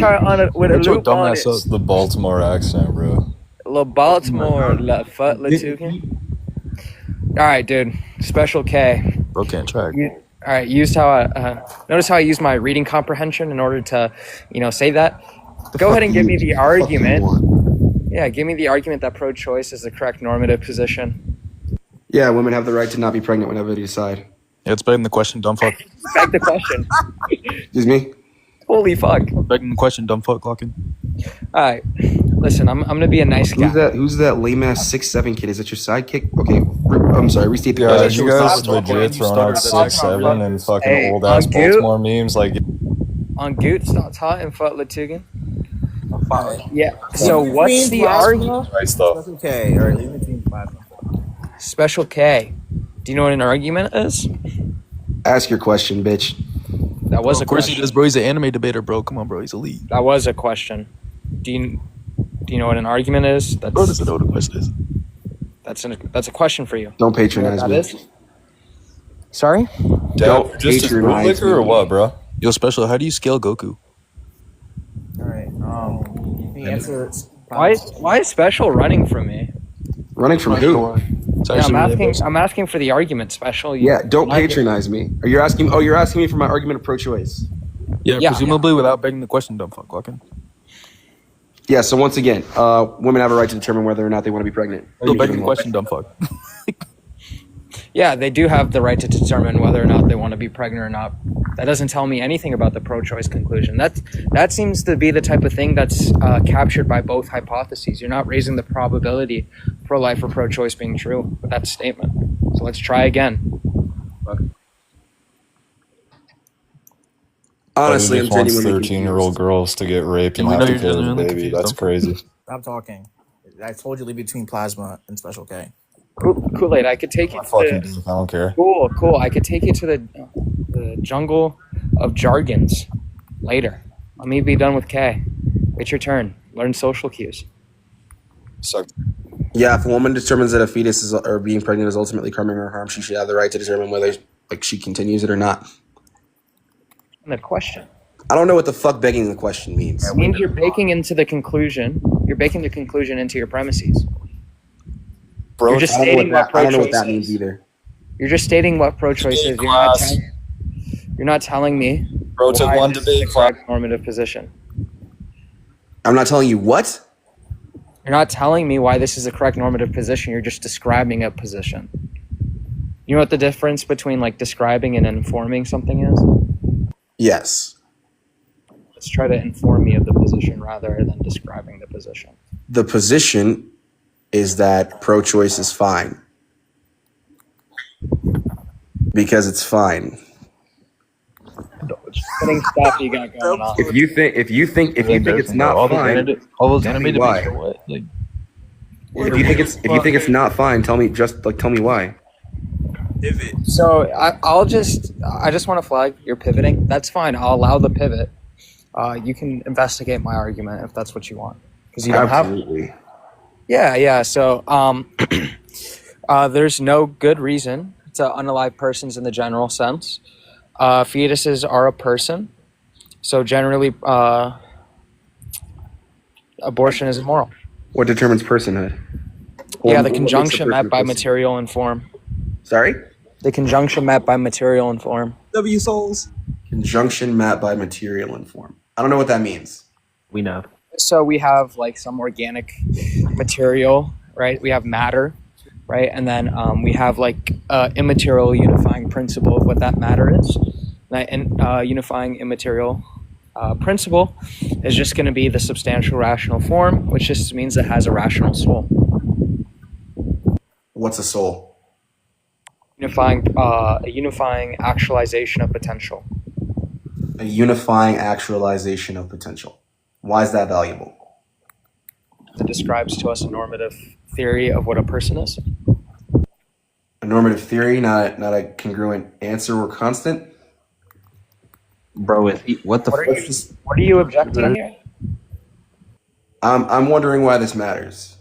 With a Get your loop on dumbass it. up the Baltimore accent, bro. La Baltimore, La Futlatude. All right, dude. Special K. Bro can't track. All right, notice how I use my reading comprehension in order to, say that. Go ahead and give me the argument. Yeah, give me the argument that pro-choice is the correct normative position. Yeah, women have the right to not be pregnant whenever they decide. Yeah, it's begging the question, dumb fuck. Back the question. Excuse me? Holy fuck. Begging the question, dumb fuck, locking. All right, listen, I'm gonna be a nice guy. Who's that lame ass 6'7" kid? Is that your sidekick? Okay, I'm sorry. Restate the Yeah, question. you guys legit throwing out 6'7" and fucking Hey, old ass Goot? Baltimore memes like. on Gut.tot and Fut Latugan. Alright. Yeah. So Leave what's between the plasma, argument? Right stuff. That's okay. All right, leave between plasma. Special K. Do you know what an argument is? Ask your question, bitch. That was a Of course he question. does, bro. He's an anime debater, bro. Come on, bro. He's elite. That was a question. Do you know what an argument is? Bro doesn't know what a question is. That's a question for you. Don't You know patronize what me. that is? Sorry? Don't Just a patronize bootlicker or me. what, bro? Yo, Special, how do you scale Goku? All right. The answer is Why is Special running from me? Running from who? Yeah, I'm asking for the argument, Special. Yeah, don't patronize me. Are you asking? Oh, you're asking me for my argument of pro-choice. Yeah, presumably without begging the question, dumb fuck, Larkin. Yeah. So once again, women have a right to determine whether or not they want to be pregnant. Still begging the question, dumb fuck. Yeah, they do have the right to determine whether or not they want to be pregnant or not. That doesn't tell me anything about the pro-choice conclusion. That seems to be the type of thing that's captured by both hypotheses. You're not raising the probability pro-life or pro-choice being true with that statement. So let's try again. Honestly, he I'm just wants genuinely 13-year-old girls to get raped and We have know to you're carry the genuinely baby. confused, That's don't- crazy. Stop talking. I told you leave between plasma and Special K. Kool-Aid, I could take you to Fucking the... dude, I don't care. Cool. I could take you to the jungle of jargons later. Let me be done with K. It's your turn. Learn social cues. Suck. Yeah, if a woman determines that a fetus is or being pregnant is ultimately causing her harm, she should have the right to determine whether she continues it or not. The question. I don't know what the fuck begging the question means. It means you're baking into the conclusion. You're baking the conclusion into your premises. Bro, You're just I don't know stating what I don't know what pro-choice that means is. either. You're just stating what pro-choice is. You're not telling me. Bro, took why one this is debate the correct normative position. I'm not telling you what? You're not telling me why this is the correct normative position. You're just describing a position. You know what the difference between like describing and informing something is? Yes. Let's try to inform me of the position rather than describing the position. The position is that pro-choice is fine. Because it's fine. Getting stuff you got going on. If you think it's not fine, all those tell anime me why. debates are what? Like, If you think it's not fine, tell me why. So I just want to flag you're pivoting. That's fine. I'll allow the pivot. You can investigate my argument if that's what you want, because you don't Absolutely. have. Yeah. So there's no good reason to unalive persons in the general sense. Fetuses are a person, so generally, abortion is immoral. What determines personhood? Yeah, the What makes a conjunction met person by a person? material and form. Sorry? The conjunction met by material and form. W souls. Conjunction met by material and form. I don't know what that means. We know. So we have like some organic material, right? We have matter, right? And then we have like immaterial unifying principle of what that matter is. And unifying immaterial principle is just going to be the substantial rational form, which just means it has a rational soul. What's a soul? A unifying actualization of potential. A unifying actualization of potential. Why is that valuable? It describes to us a normative theory of what a person is. A normative theory, not a congruent answer or constant. Bro, what are you objecting here? I'm wondering why this matters.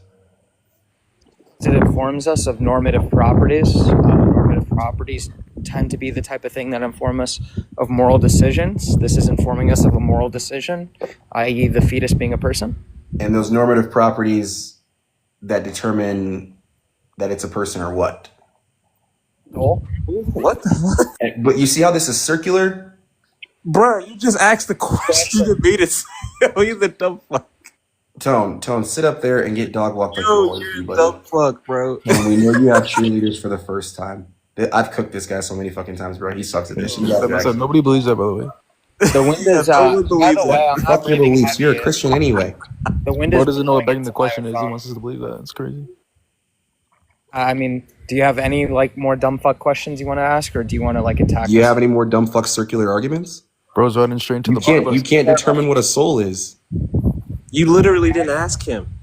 It informs us of normative properties. Normative properties tend to be the type of thing that inform us of moral decisions. This is informing us of a moral decision, i.e. the fetus being a person. And those normative properties that determine that it's a person are what? Soul. What the fuck? But you see how this is circular? Bro, you just asked the question and made it. You're the dumb fuck. Tone, sit up there and get dog walked. Yo, you're a dumb fuck, bro. And we know you have cheerleaders for the first time. I've cooked this guy so many fucking times, bro. He sucks at this. You guys so nobody believes that, by the way. The wind is. No one By believes the way, that. I'm Fuck not your reading beliefs. You're a heavy. Christian anyway. The wind Bro is. doesn't know what begging the blowing question into is. my He wants us to believe that. It's crazy. I mean, do you have any like more dumb fuck questions you want to ask, or do you want to like attack? Do you this? have any more dumb fuck circular arguments? Bro's running straight into You the can't Bible. you can't determine what a soul is. You literally didn't ask him,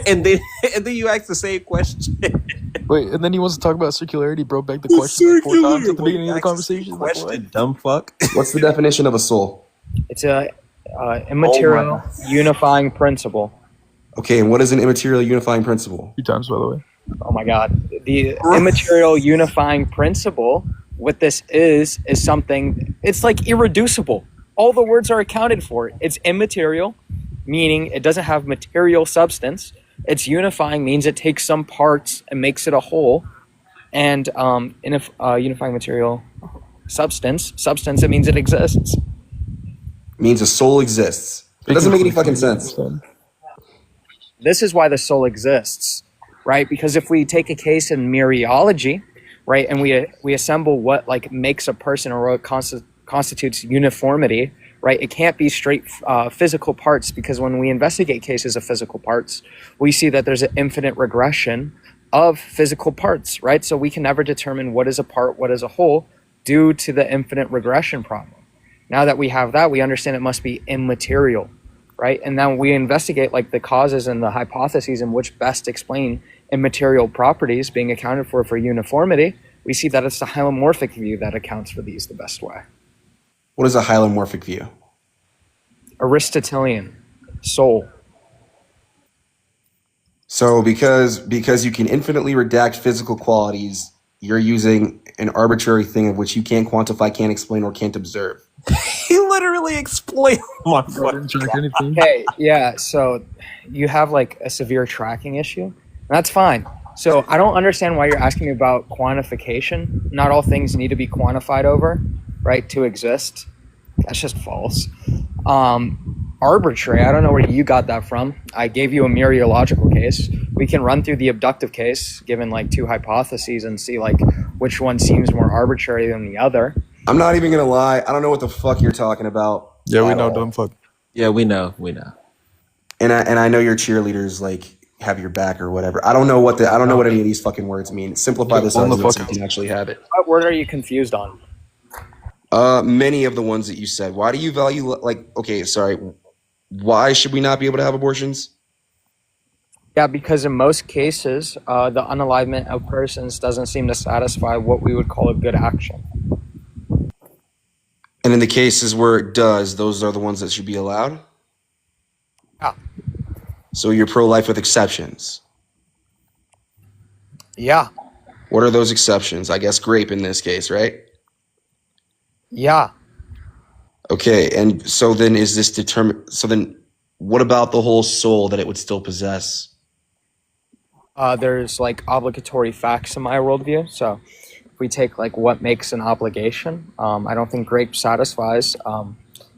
and then you asked the same question. Wait, and then he wants to talk about circularity, bro. Beg the question like 4 times at the beginning of the conversation. Like, Question, dumb fuck. What's the definition of a soul? It's a immaterial unifying principle. Okay, and what is an immaterial unifying principle? 2 times, by the way. Oh my god. The immaterial unifying principle, what this is something, it's like irreducible. All the words are accounted for. It's immaterial, meaning it doesn't have material substance. It's unifying, means it takes some parts and makes it a whole. And unifying material substance, it means it exists. Means a soul exists. It doesn't make any fucking sense. This is why the soul exists, right? Because if we take a case in mereology, right, and we assemble what like makes a person or what constitutes uniformity, right? It can't be straight physical parts, because when we investigate cases of physical parts, we see that there's an infinite regression of physical parts, right? So we can never determine what is a part, what is a whole, due to the infinite regression problem. Now that we have that, we understand it must be immaterial, right? And then we investigate like the causes and the hypotheses in which best explain immaterial properties being accounted for uniformity. We see that it's the hylomorphic view that accounts for these the best way. What is a hylomorphic view? Aristotelian, soul. So because you can infinitely redact physical qualities, you're using an arbitrary thing of which you can't quantify, can't explain, or can't observe. He literally explained my fucking. Okay, yeah, so you have like a severe tracking issue. That's fine. So I don't understand why you're asking me about quantification. Not all things need to be quantified over, right, to exist. That's just false. Arbitrary, I don't know where you got that from. I gave you a mereological case. We can run through the abductive case, given like 2 hypotheses, and see like which one seems more arbitrary than the other. I'm not even gonna lie. I don't know what the fuck you're talking about. Yeah, we know, dumb fuck. Yeah, we know. And I know your cheerleaders like have your back or whatever. I don't know what any of these fucking words mean. Simplify this On the argument so fucking- you can actually have it. What word are you confused on? Many of the ones that you said. Why do you value why should we not be able to have abortions? Yeah, because in most cases, the unalignment of persons doesn't seem to satisfy what we would call a good action. And in the cases where it does, those are the ones that should be allowed? Yeah. So you're pro-life with exceptions. Yeah. What are those exceptions? I guess grape in this case, right? Yeah. Okay, and so then is this determined? So then what about the whole soul that it would still possess? There's like obligatory facts in my worldview. So if we take like what makes an obligation, I don't think grape satisfies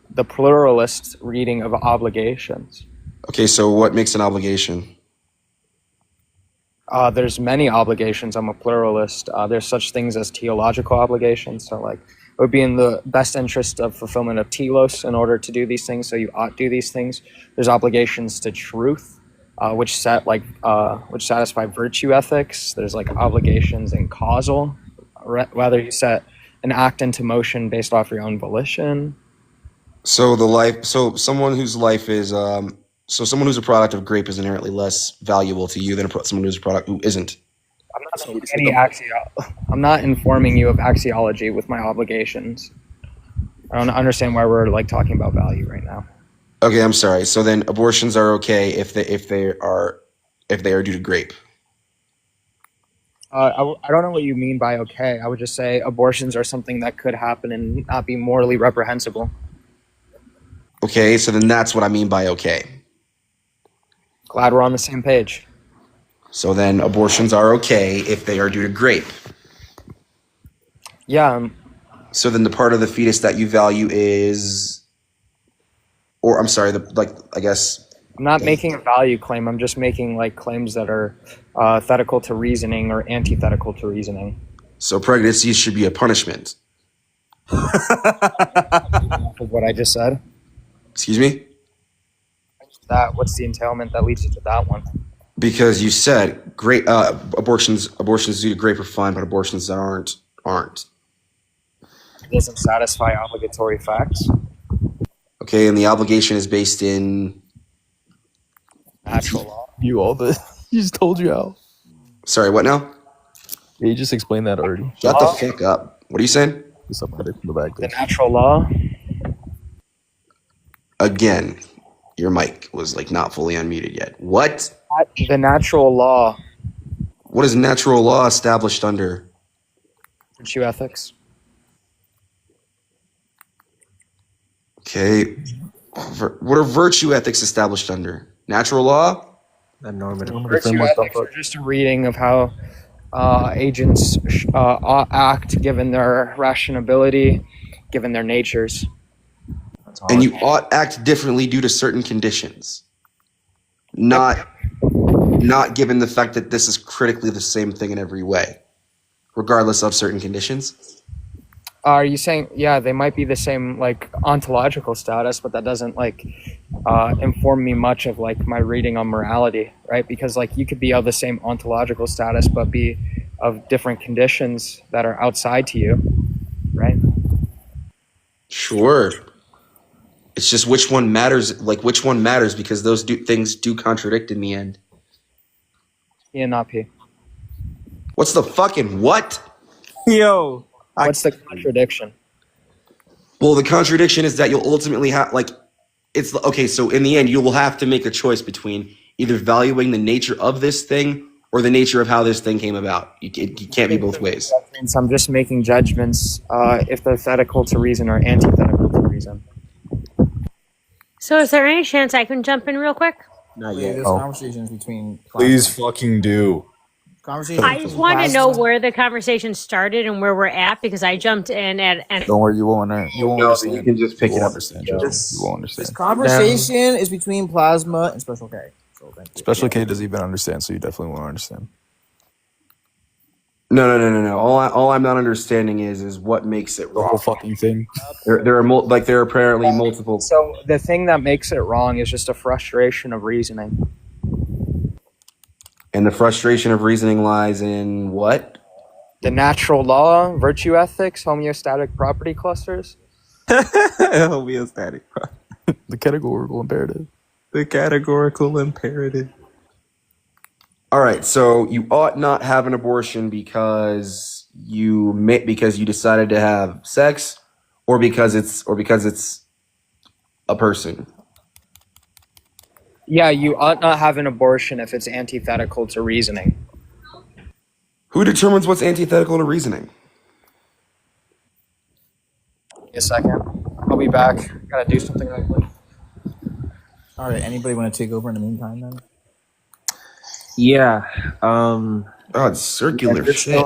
the pluralist reading of obligations. Okay, so what makes an obligation? There's many obligations. I'm a pluralist. There's such things as teleological obligations. So like it would be in the best interest of fulfillment of telos in order to do these things. So you ought do these things. There's obligations to truth, which satisfy virtue ethics. There's like obligations in causal, whether you set an act into motion based off your own volition. So someone whose life is someone who's a product of grape is inherently less valuable to you than someone who's a product who isn't. I'm not informing you of axiology with my obligations. I don't understand why we're like talking about value right now. Okay, I'm sorry. So then abortions are okay if they are due to grape. I don't know what you mean by okay. I would just say abortions are something that could happen and not be morally reprehensible. Okay, so then that's what I mean by okay. Glad we're on the same page. So then abortions are okay if they are due to grape. Yeah. So then the part of the fetus that you value is, or I'm sorry, I guess. I'm not making a value claim. I'm just making like claims that are thetical to reasoning or antithetical to reasoning. So pregnancy should be a punishment. What I just said. Excuse me? What's the entailment that leads you to that one? Because you said great abortions due to grape are fine, but abortions that aren't. It doesn't satisfy obligatory facts. Okay, and the obligation is based in natural law. You all the. He just told you how. Sorry, what now? Yeah, you just explained that already. Shut the fuck up. What are you saying? Somebody from the back The there. natural law. Again, your mic was like not fully unmuted yet. What? The natural law. What is natural law established under? Virtue ethics. Okay. What are virtue ethics established under? Natural law? Virtue ethics are just a reading of how agents act given their rationality, given their natures. And you ought act differently due to certain conditions. Not given the fact that this is critically the same thing in every way, regardless of certain conditions. Are you saying, yeah, they might be the same like ontological status, but that doesn't like inform me much of like my reading on morality, right? Because like you could be of the same ontological status, but be of different conditions that are outside to you, right? Sure. It's just which one matters, because those things do contradict in the end. P and not P. What's the fucking what? Yo. What's the contradiction? Well, the contradiction is that you'll ultimately have so in the end you will have to make a choice between either valuing the nature of this thing or the nature of how this thing came about. You can't be both ways. That means I'm just making judgments if they're thetical to reason or antithetical to reason. So is there any chance I can jump in real quick? Not Wait, yet. there's conversations between. Please fucking do. Conversations. I just want to know where the conversation started and where we're at because I jumped in at. Don't worry, you won't understand. You can just pick it up. Understand, Joe. You won't This understand. conversation is between Plasma and Special K. So thank you. Special K doesn't even understand, so you definitely won't understand. No. All I'm not understanding is what makes it The wrong. whole fucking thing. There are apparently multiple. So the thing that makes it wrong is just a frustration of reasoning. And the frustration of reasoning lies in what? The natural law, virtue ethics, homeostatic property clusters. Homeostatic. The categorical imperative. The categorical imperative. All right, so you ought not have an abortion because you decided to have sex, or because it's a person. Yeah, you ought not have an abortion if it's antithetical to reasoning. Who determines what's antithetical to reasoning? Give me a second. I'll be back. Gotta do something real quick. All right. Anybody want to take over in the meantime then? Yeah. It's circular shit.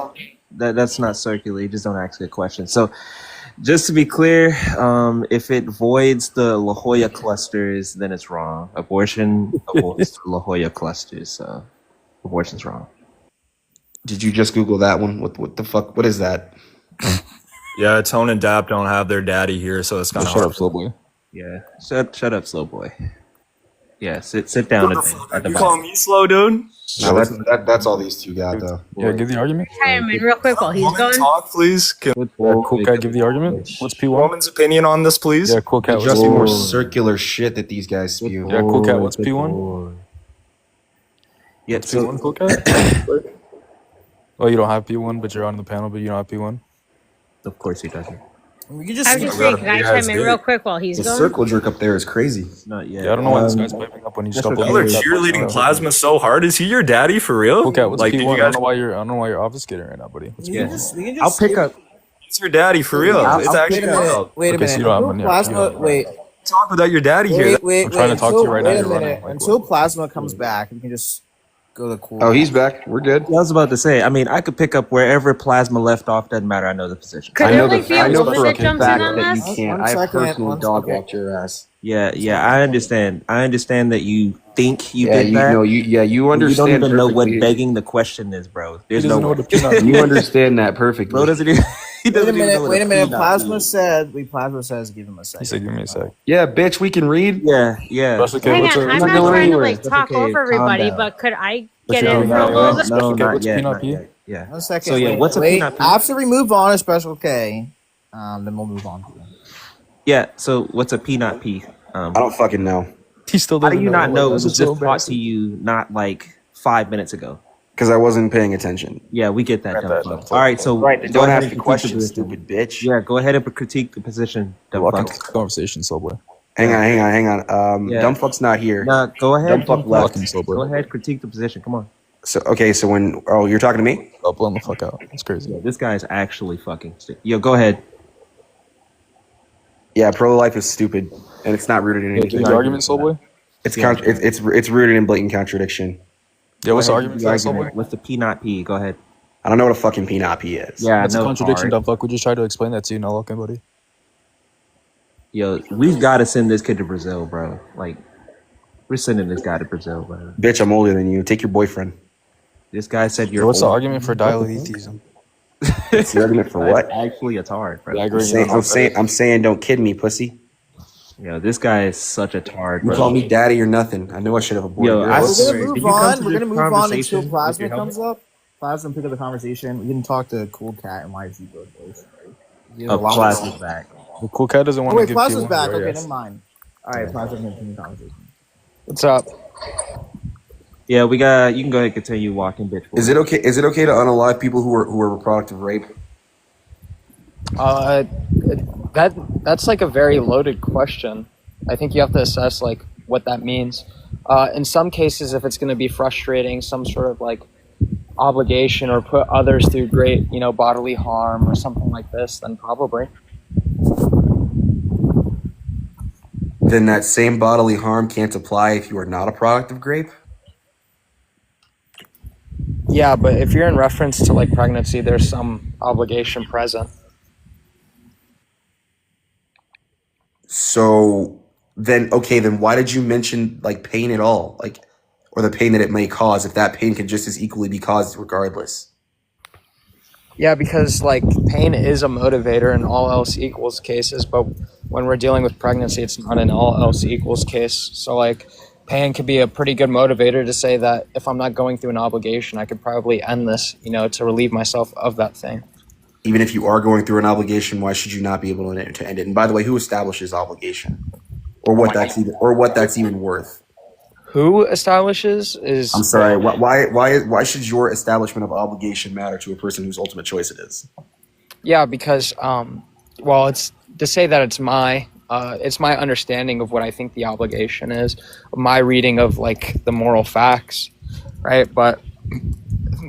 That's not circular. You just don't ask a question. So, just to be clear, if it voids the La Jolla clusters, then it's wrong. Abortion avoids the La Jolla clusters, so abortion's wrong. Did you just Google that one? What the fuck? What is that? Yeah, Tone and Dap don't have their daddy here, so it's kind of Shut up, slow boy. Yeah, shut up, slow boy. Yeah, sit down at the You call bottom. me slow, dude? No, that's all these two got though. Yeah, give the argument. Chime in real quick while he's Woman going. talk, please. Can Yeah, cool cat, give the argument. What's P1? woman's opinion on this, please? Yeah, cool cat. Just What's more P1? circular shit that these guys spew. Yeah, cool cat. What's P1? Yeah, What's P1, cool cat? Oh, you don't have P1, but you're on the panel, but you don't have P1. of course he doesn't. We can just. I was just saying, can I chime in real quick while he's The going? circle jerk up there is crazy. Not yet. Yeah, I don't know why this guy's piping up when he's That's up. okay. Y'all are cheerleading Plasma so hard. Is he your daddy for real? Cool cat. What's Like, did P1? you I guys? don't know why you're obfuscating right now, buddy. We can just I'll pick up. He's your daddy for real. It's Wait actually a minute. wild. Wait a Okay, so minute. you don't have Until one, yeah. Plasma. Wait. Talk without your daddy here. Wait. I'm trying to talk to you right now, Wait a you're running. minute. Like, Until Plasma comes back, we can just go to cool. Oh, he's back. We're good. I was about to say. I mean, I could pick up wherever Plasma left off. Doesn't matter. I know the position. Could there like be a woman that jumps in on that this? you can't. One I second, personally one dog second. walked your ass. Yeah. I understand. I understand that you think you Yeah, did you that. know. You but you understand. don't even know what perfectly. begging the question is, bro. He There's doesn't know no. what a peanut You understand that perfectly. Bro doesn't even. He Wait a doesn't even know minute. what Wait a minute. peanut Plasma is. said. Plasma says give him a He second. said, give me a sec. Yeah, bitch. We can read. Yeah. Special K, Hang what's on, a I'm what's not a trying to P1? like That's talk okay, over calm everybody, down. but could I What's get your in no, for a little no, bit? Special K, not what's yet. peanut Not P? yet. Yeah. One second. So yeah, wait, what's a wait. peanut P? After we move on to Special K, then we'll move on. Yeah. So what's a peanut P? I don't fucking know. He still How do doesn't you not know? It That's was so just taught to embarrassing. you not like 5 minutes ago. Because I wasn't paying attention. Yeah, we get that, Right, dumb that- fuck. that's All right, so right, go don't ahead ask and me critique the questions, position. stupid bitch. Yeah, go ahead and critique the position, dumb Welcome fuck. to the conversation, Subway. Hang on. Yeah. Dumb fuck's not here. Nah, go ahead. Dumb fuck left. Go ahead, critique the position. Come on. So okay, so when you're talking to me? Oh, blow the fuck out. It's crazy. Yeah, this guy is actually fucking stupid. Yo, go ahead. Yeah, pro-life is stupid, and it's not rooted in Yeah, anything. give the argument, Subway. It's it's rooted in blatant contradiction. Yeah, what's the Go argument ahead, for give that, the Subway? argument. What's the P not P? Go ahead. I don't know what a fucking P not P is. Yeah, That's no, a contradiction, hard. dumb fuck. We just tried to explain that to you, not look anybody. Yo, we've got to send this kid to Brazil, bro. Like, we're sending this guy to Brazil, bro. Bitch, I'm older than you. Take your boyfriend. This guy said you're. What's the old. argument for dialetheism? It's the argument for what? Actually, it's hard, bro. Yeah, I agree. I'm saying, don't kid me, pussy. Yo, this guy is such a tard, You bro. call me daddy or nothing. I know I should have aborted. Yo, your I ass. swear, We're if gonna you move come on. to We're this gonna move on until conversation with Plasma your comes up. Plasma pick up the conversation. We can talk to Cool Cat and YZ both ways. You know, Oh, a lot Plasma's of- back. The cool cat doesn't want Oh to wait, give Plasma's P1 back. right, Okay, yes. never mind. All right, Plasma can continue the conversation. What's up? Yeah, we got. You can go ahead and continue walking, bitch. Is it okay? Is it okay to unalive people who are a product of rape? That's like a very loaded question. I think you have to assess like what that means. In some cases, if it's going to be frustrating, some sort of like obligation or put others through great, bodily harm or something like this, then probably. Then that same bodily harm can't apply if you are not a product of grape. Yeah, but if you're in reference to like pregnancy, there's some obligation present. So then, okay, then why did you mention like pain at all? Like, or the pain that it may cause, if that pain could just as equally be caused regardless. Yeah, because like pain is a motivator in all else equals cases, but when we're dealing with pregnancy, it's not an all else equals case. So like pain could be a pretty good motivator to say that if I'm not going through an obligation, I could probably end this, to relieve myself of that thing. Even if you are going through an obligation, why should you not be able to end it? And by the way, who establishes obligation, or what that's even worth? Who establishes is. I'm sorry. Why should your establishment of obligation matter to a person whose ultimate choice it is? Yeah, because well, it's to say that it's my understanding of what I think the obligation is, my reading of like the moral facts, right? But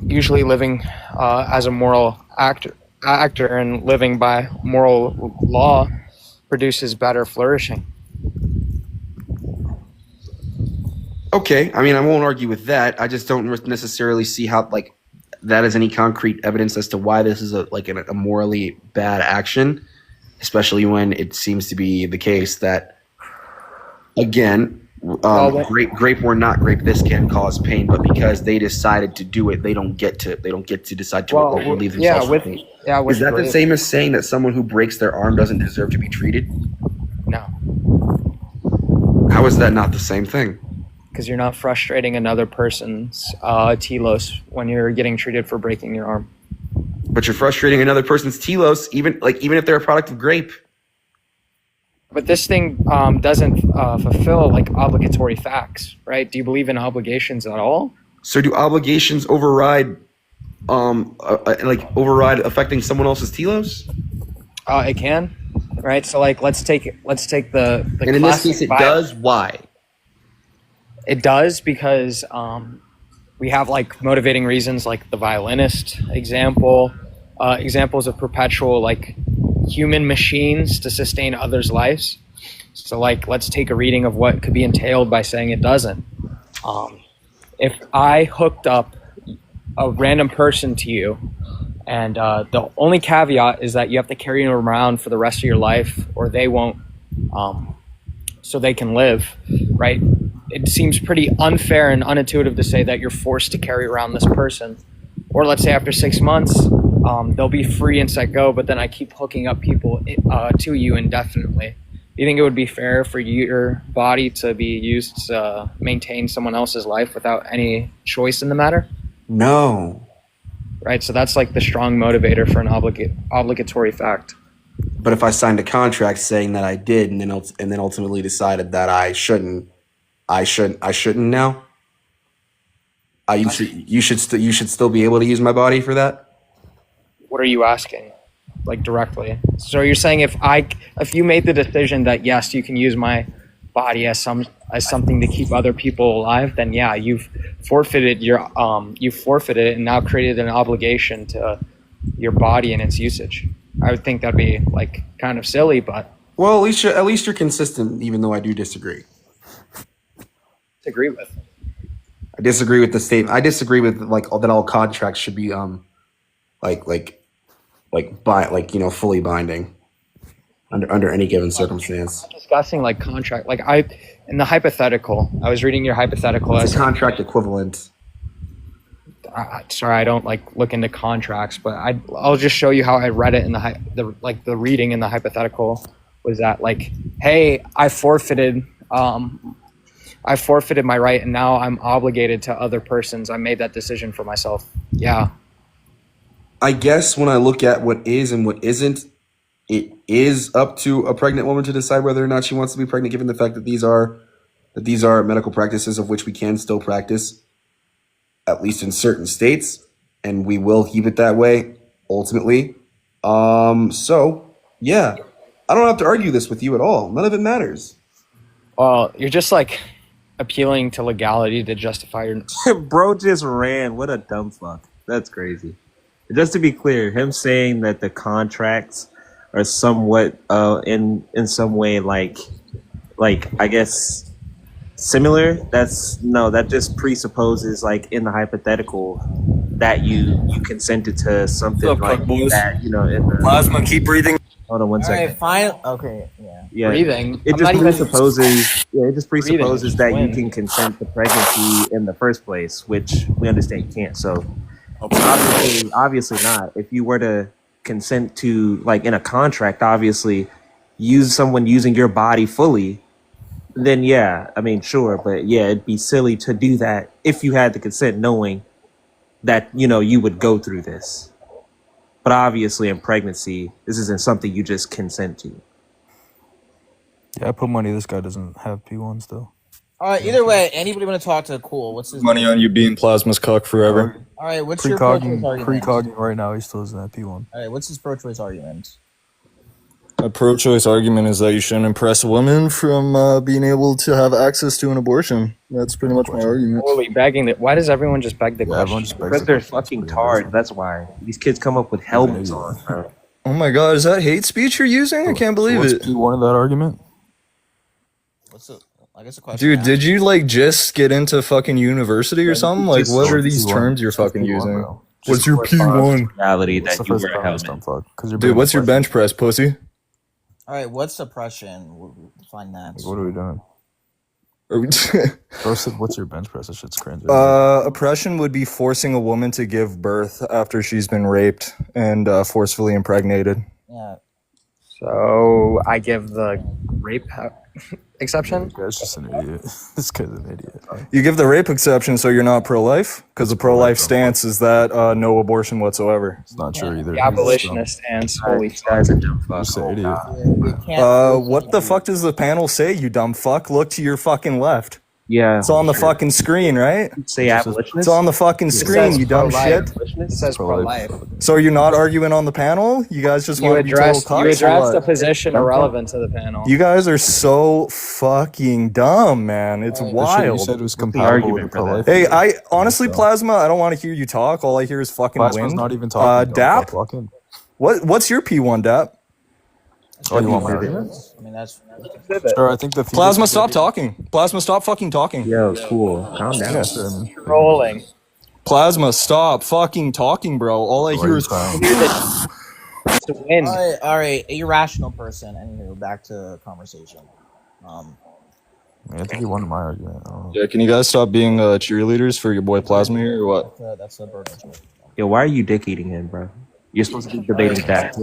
usually living as a moral actor and living by moral law produces better flourishing. Okay, I mean, I won't argue with that. I just don't necessarily see how like that is any concrete evidence as to why this is a morally bad action, especially when it seems to be the case that, again, grape or not grape, this can cause pain, but because they decided to do it, they don't get to decide to relieve themselves from pain. Is that the same as saying that someone who breaks their arm doesn't deserve to be treated? No. How is that not the same thing? Because you're not frustrating another person's telos when you're getting treated for breaking your arm. But you're frustrating another person's telos, even if they're a product of grape. But this thing doesn't fulfill like obligatory facts, right? Do you believe in obligations at all? So do obligations override affecting someone else's telos? It can, right? So like let's take the and in this case it does. Why? It does because we have like motivating reasons, like the violinist example, examples of perpetual like human machines to sustain others' lives. So like let's take a reading of what could be entailed by saying it doesn't. If I hooked up a random person to you, and the only caveat is that you have to carry them around for the rest of your life, or they won't, so they can live, right? It seems pretty unfair and unintuitive to say that you're forced to carry around this person. Or let's say after 6 months, they'll be free and set go, but then I keep hooking up people to you indefinitely. Do you think it would be fair for your body to be used to maintain someone else's life without any choice in the matter? No. Right, so that's like the strong motivator for an obligatory fact. But if I signed a contract saying that I did, and then ultimately decided that I shouldn't now. You should still be able to use my body for that. What are you asking? Like directly. So you're saying if you made the decision that yes, you can use my body as something to keep other people alive, then yeah, you've forfeited it and now created an obligation to your body and its usage. I would think that'd be like kind of silly, but well, at least you're consistent, even though I do disagree. Agree with. I disagree with the statement. I disagree with that all contracts should be fully binding under any given circumstance. Discussing like contract, in the hypothetical, I was reading your hypothetical as a contract equivalent. Sorry, I don't look into contracts, but I'll just show you how I read it in the reading in the hypothetical was that hey, I forfeited my right and now I'm obligated to other persons. I made that decision for myself. Yeah. I guess when I look at what is and what isn't, it is up to a pregnant woman to decide whether or not she wants to be pregnant, given the fact that these are medical practices of which we can still practice, at least in certain states, and we will keep it that way ultimately. So yeah, I don't have to argue this with you at all. None of it matters. Well, you're just appealing to legality to justify your. Bro just ran. What a dumb fuck. That's crazy. Just to be clear, him saying that the contracts are somewhat in some way like I guess similar, that just presupposes in the hypothetical that you consented to something that, in the Plasma, keep breathing. Hold on one second. All right, fine. Okay, yeah. Yeah, breathing. It just presupposes that you can consent to pregnancy in the first place, which we understand you can't. So obviously not. If you were to consent to in a contract, obviously use someone using your body fully, then yeah, I mean sure, but yeah, it'd be silly to do that if you had the consent knowing that you would go through this. But obviously in pregnancy, this isn't something you just consent to. Yeah, I put money this guy doesn't have P1 still. All right. Either way, anybody want to talk to Cool? What's his Money name? on you being Plasma's cuck forever. All right. What's your pro-choice argument? Precogging right now, he still doesn't have P1. All right. What's his pro-choice argument? My pro-choice argument is that you shouldn't impress women from being able to have access to an abortion. That's pretty much my argument. Totally begging that. Why does everyone just beg the question? Everyone just begs Because they're fucking tards. That's why these kids come up with helmets on. Bro. Oh my god, is that hate speech you're using? I can't believe What's it. P1 of that argument? I guess a question. Dude, did you just get into fucking university or something? What are these terms you're fucking using? What's your P1? Reality that you wear a helmet. Dude, what's your bench press, pussy? All right. What's suppression? We'll define that. What are we doing? Bro said, what's your bench press? That shit's cringe. Oppression would be forcing a woman to give birth after she's been raped and forcefully impregnated. Yeah. So I give the rape exception. This guy's just an idiot. This guy's an idiot. You give the rape exception so you're not pro-life? Because the pro-life stance is that no abortion whatsoever. It's not true either. The abolitionist stance. Holy guys are dumb fuck. Just an idiot. What the fuck does the panel say, you dumb fuck? Look to your fucking left. Yeah. It's on the fucking screen, right? Say abolitionist? It's on the fucking screen, you dumb shit. It says pro-life. So you're not arguing on the panel? You guys just want to be total cocks? You addressed a position irrelevant to the panel. You guys are so fucking dumb, man. It's wild. You said it was compatible with pro-life. Hey, I honestly, Plasma, I don't want to hear you talk. All I hear is fucking Plasma's wind. not even talking. Dap? What's your P1, Dap? Oh, you want my argument? I mean, that's. Sure, I think the Plasma, stop talking. Plasma, stop fucking talking. Yo, cool. Calm down. Yeah, Rolling. Plasma, stop fucking talking, bro. All I hear is. To win. All right. Irrational person. Anywho, back to conversation. I think you won my argument. Yeah, can you guys stop being cheerleaders for your boy Plasma here or what? That's a burden. Yo, why are you dick eating him, bro? You're supposed to be debating that.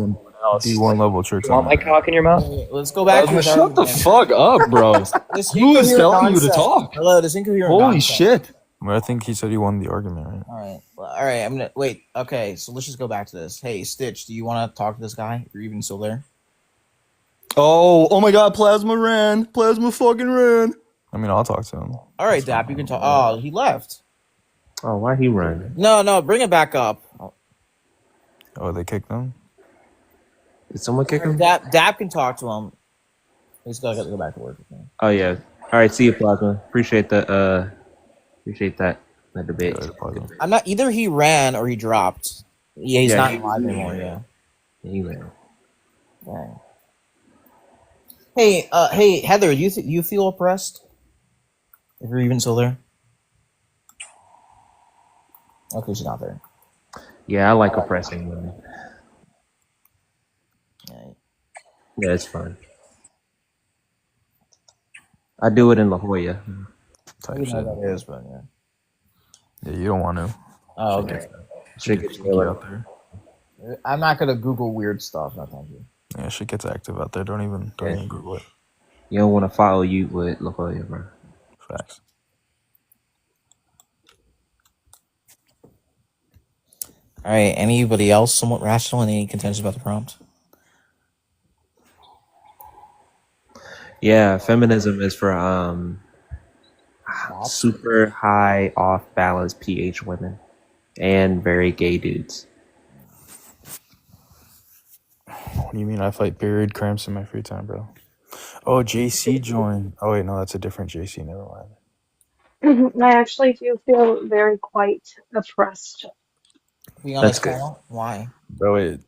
D1 level church. You want my cock in your mouth? Let's go back to his Shut the argument. fuck up, bro. This Who is incoherent telling you to nonsense. talk? Hello, this incoherent Holy nonsense. shit. I think he said he won the argument, right? All right. Well, all right. I'm gonna wait. Okay, so let's just go back to this. Hey, Stitch, do you want to talk to this guy? You're even still there? Oh my God! Plasma ran. Plasma fucking ran. I mean, I'll talk to him. All right, Dap, you can talk. Oh, he left. Oh, why he run? No, bring it back up. Oh, they kicked him. Did someone kick him? Dap can talk to him. He's gotta go back to work. Oh yeah. All right. See you, Plasma. Appreciate that debate. I'm not. Either he ran or he dropped. Yeah, he's not he- alive anymore. Yeah. He ran. Dang. Hey, Heather, you feel oppressed? If you're even still there. Okay, she's not there. Yeah, I like oppressing women. Yeah, it's fun. I do it in La Jolla. Type You shit. know that is, but yeah. Yeah, you don't want to. Oh, okay. Shit gets Sneaky out there. I'm not gonna Google weird stuff. No, thank you. Yeah, shit gets active out there. Don't even Google it. You don't want to follow you with La Jolla, bro. Facts. All right. Anybody else somewhat rational and any contention about the prompt? Yeah, feminism is for super high off balance pH women and very gay dudes. What do you mean? I fight period cramps in my free time, bro. Oh, JC joined. Oh wait, no, that's a different JC. Never mind. I actually do feel very quite oppressed Being on this That's good. panel? Why? Bro, wait.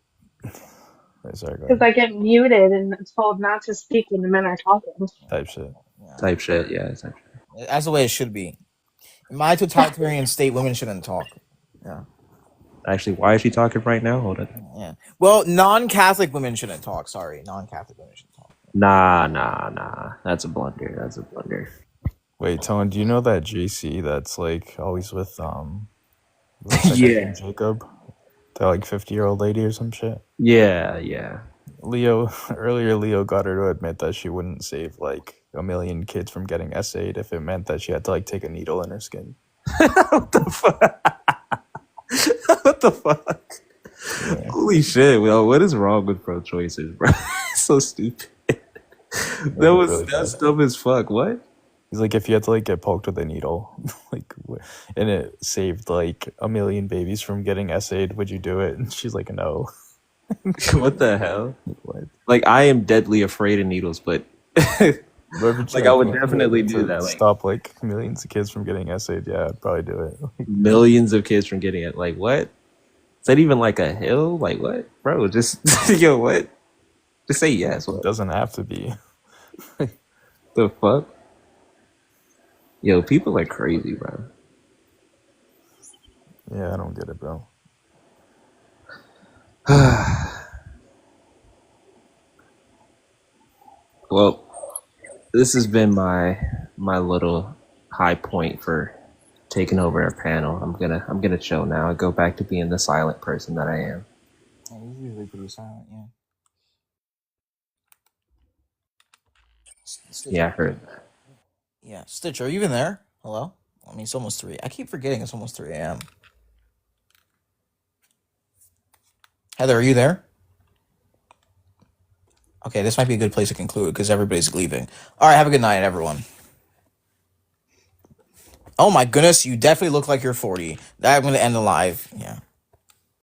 Wait, sorry, go because ahead. I get muted and told not to speak when the men are talking. Type shit. Type shit, yeah. Type shit. That's the way it should be. In my totalitarian state, women shouldn't talk. Yeah. Actually, why is she talking right now? Hold on. Yeah. Well, non-Catholic women shouldn't talk. Sorry, non-Catholic women shouldn't talk. Nah. That's a blunder. Wait, Tone, do you know that JC that's like always with Yeah. Jacob? That like 50-year-old lady or some shit? Yeah. Earlier Leo got her to admit that she wouldn't save like 1 million kids from getting SA'd if it meant that she had to like take a needle in her skin. What the fuck? Yeah. Holy shit, yo, what is wrong with pro-choicers, bro? It's so stupid. That's dumb as fuck. What? He's like, if you had to like get poked with a needle, and it saved like 1 million babies from getting SA'd, would you do it? And she's like, no. What the hell? What? Like, I am deadly afraid of needles, but like I would definitely do that. Like, Stop like millions of kids from getting SA'd. Yeah, I'd probably do it. millions of kids from getting it. Like, what? Is that even like a hill? Like, what, bro? Just yo, what? Just say yes. It doesn't have to be. The fuck? Yo, people are crazy, bro. Yeah, I don't get it, bro. Well, this has been my little high point for taking over a panel. I'm gonna chill now and go back to being the silent person that I am. Yeah, he's usually pretty silent. Yeah. Stitch, Yeah, I heard that. Yeah, Stitch, are you even there? Hello? I mean, it's almost 3. I keep forgetting it's almost 3 a.m. Heather, are you there? Okay, this might be a good place to conclude because everybody's leaving. All right, have a good night, everyone. Oh my goodness, you definitely look like you're 40. I'm going to end the live. Yeah.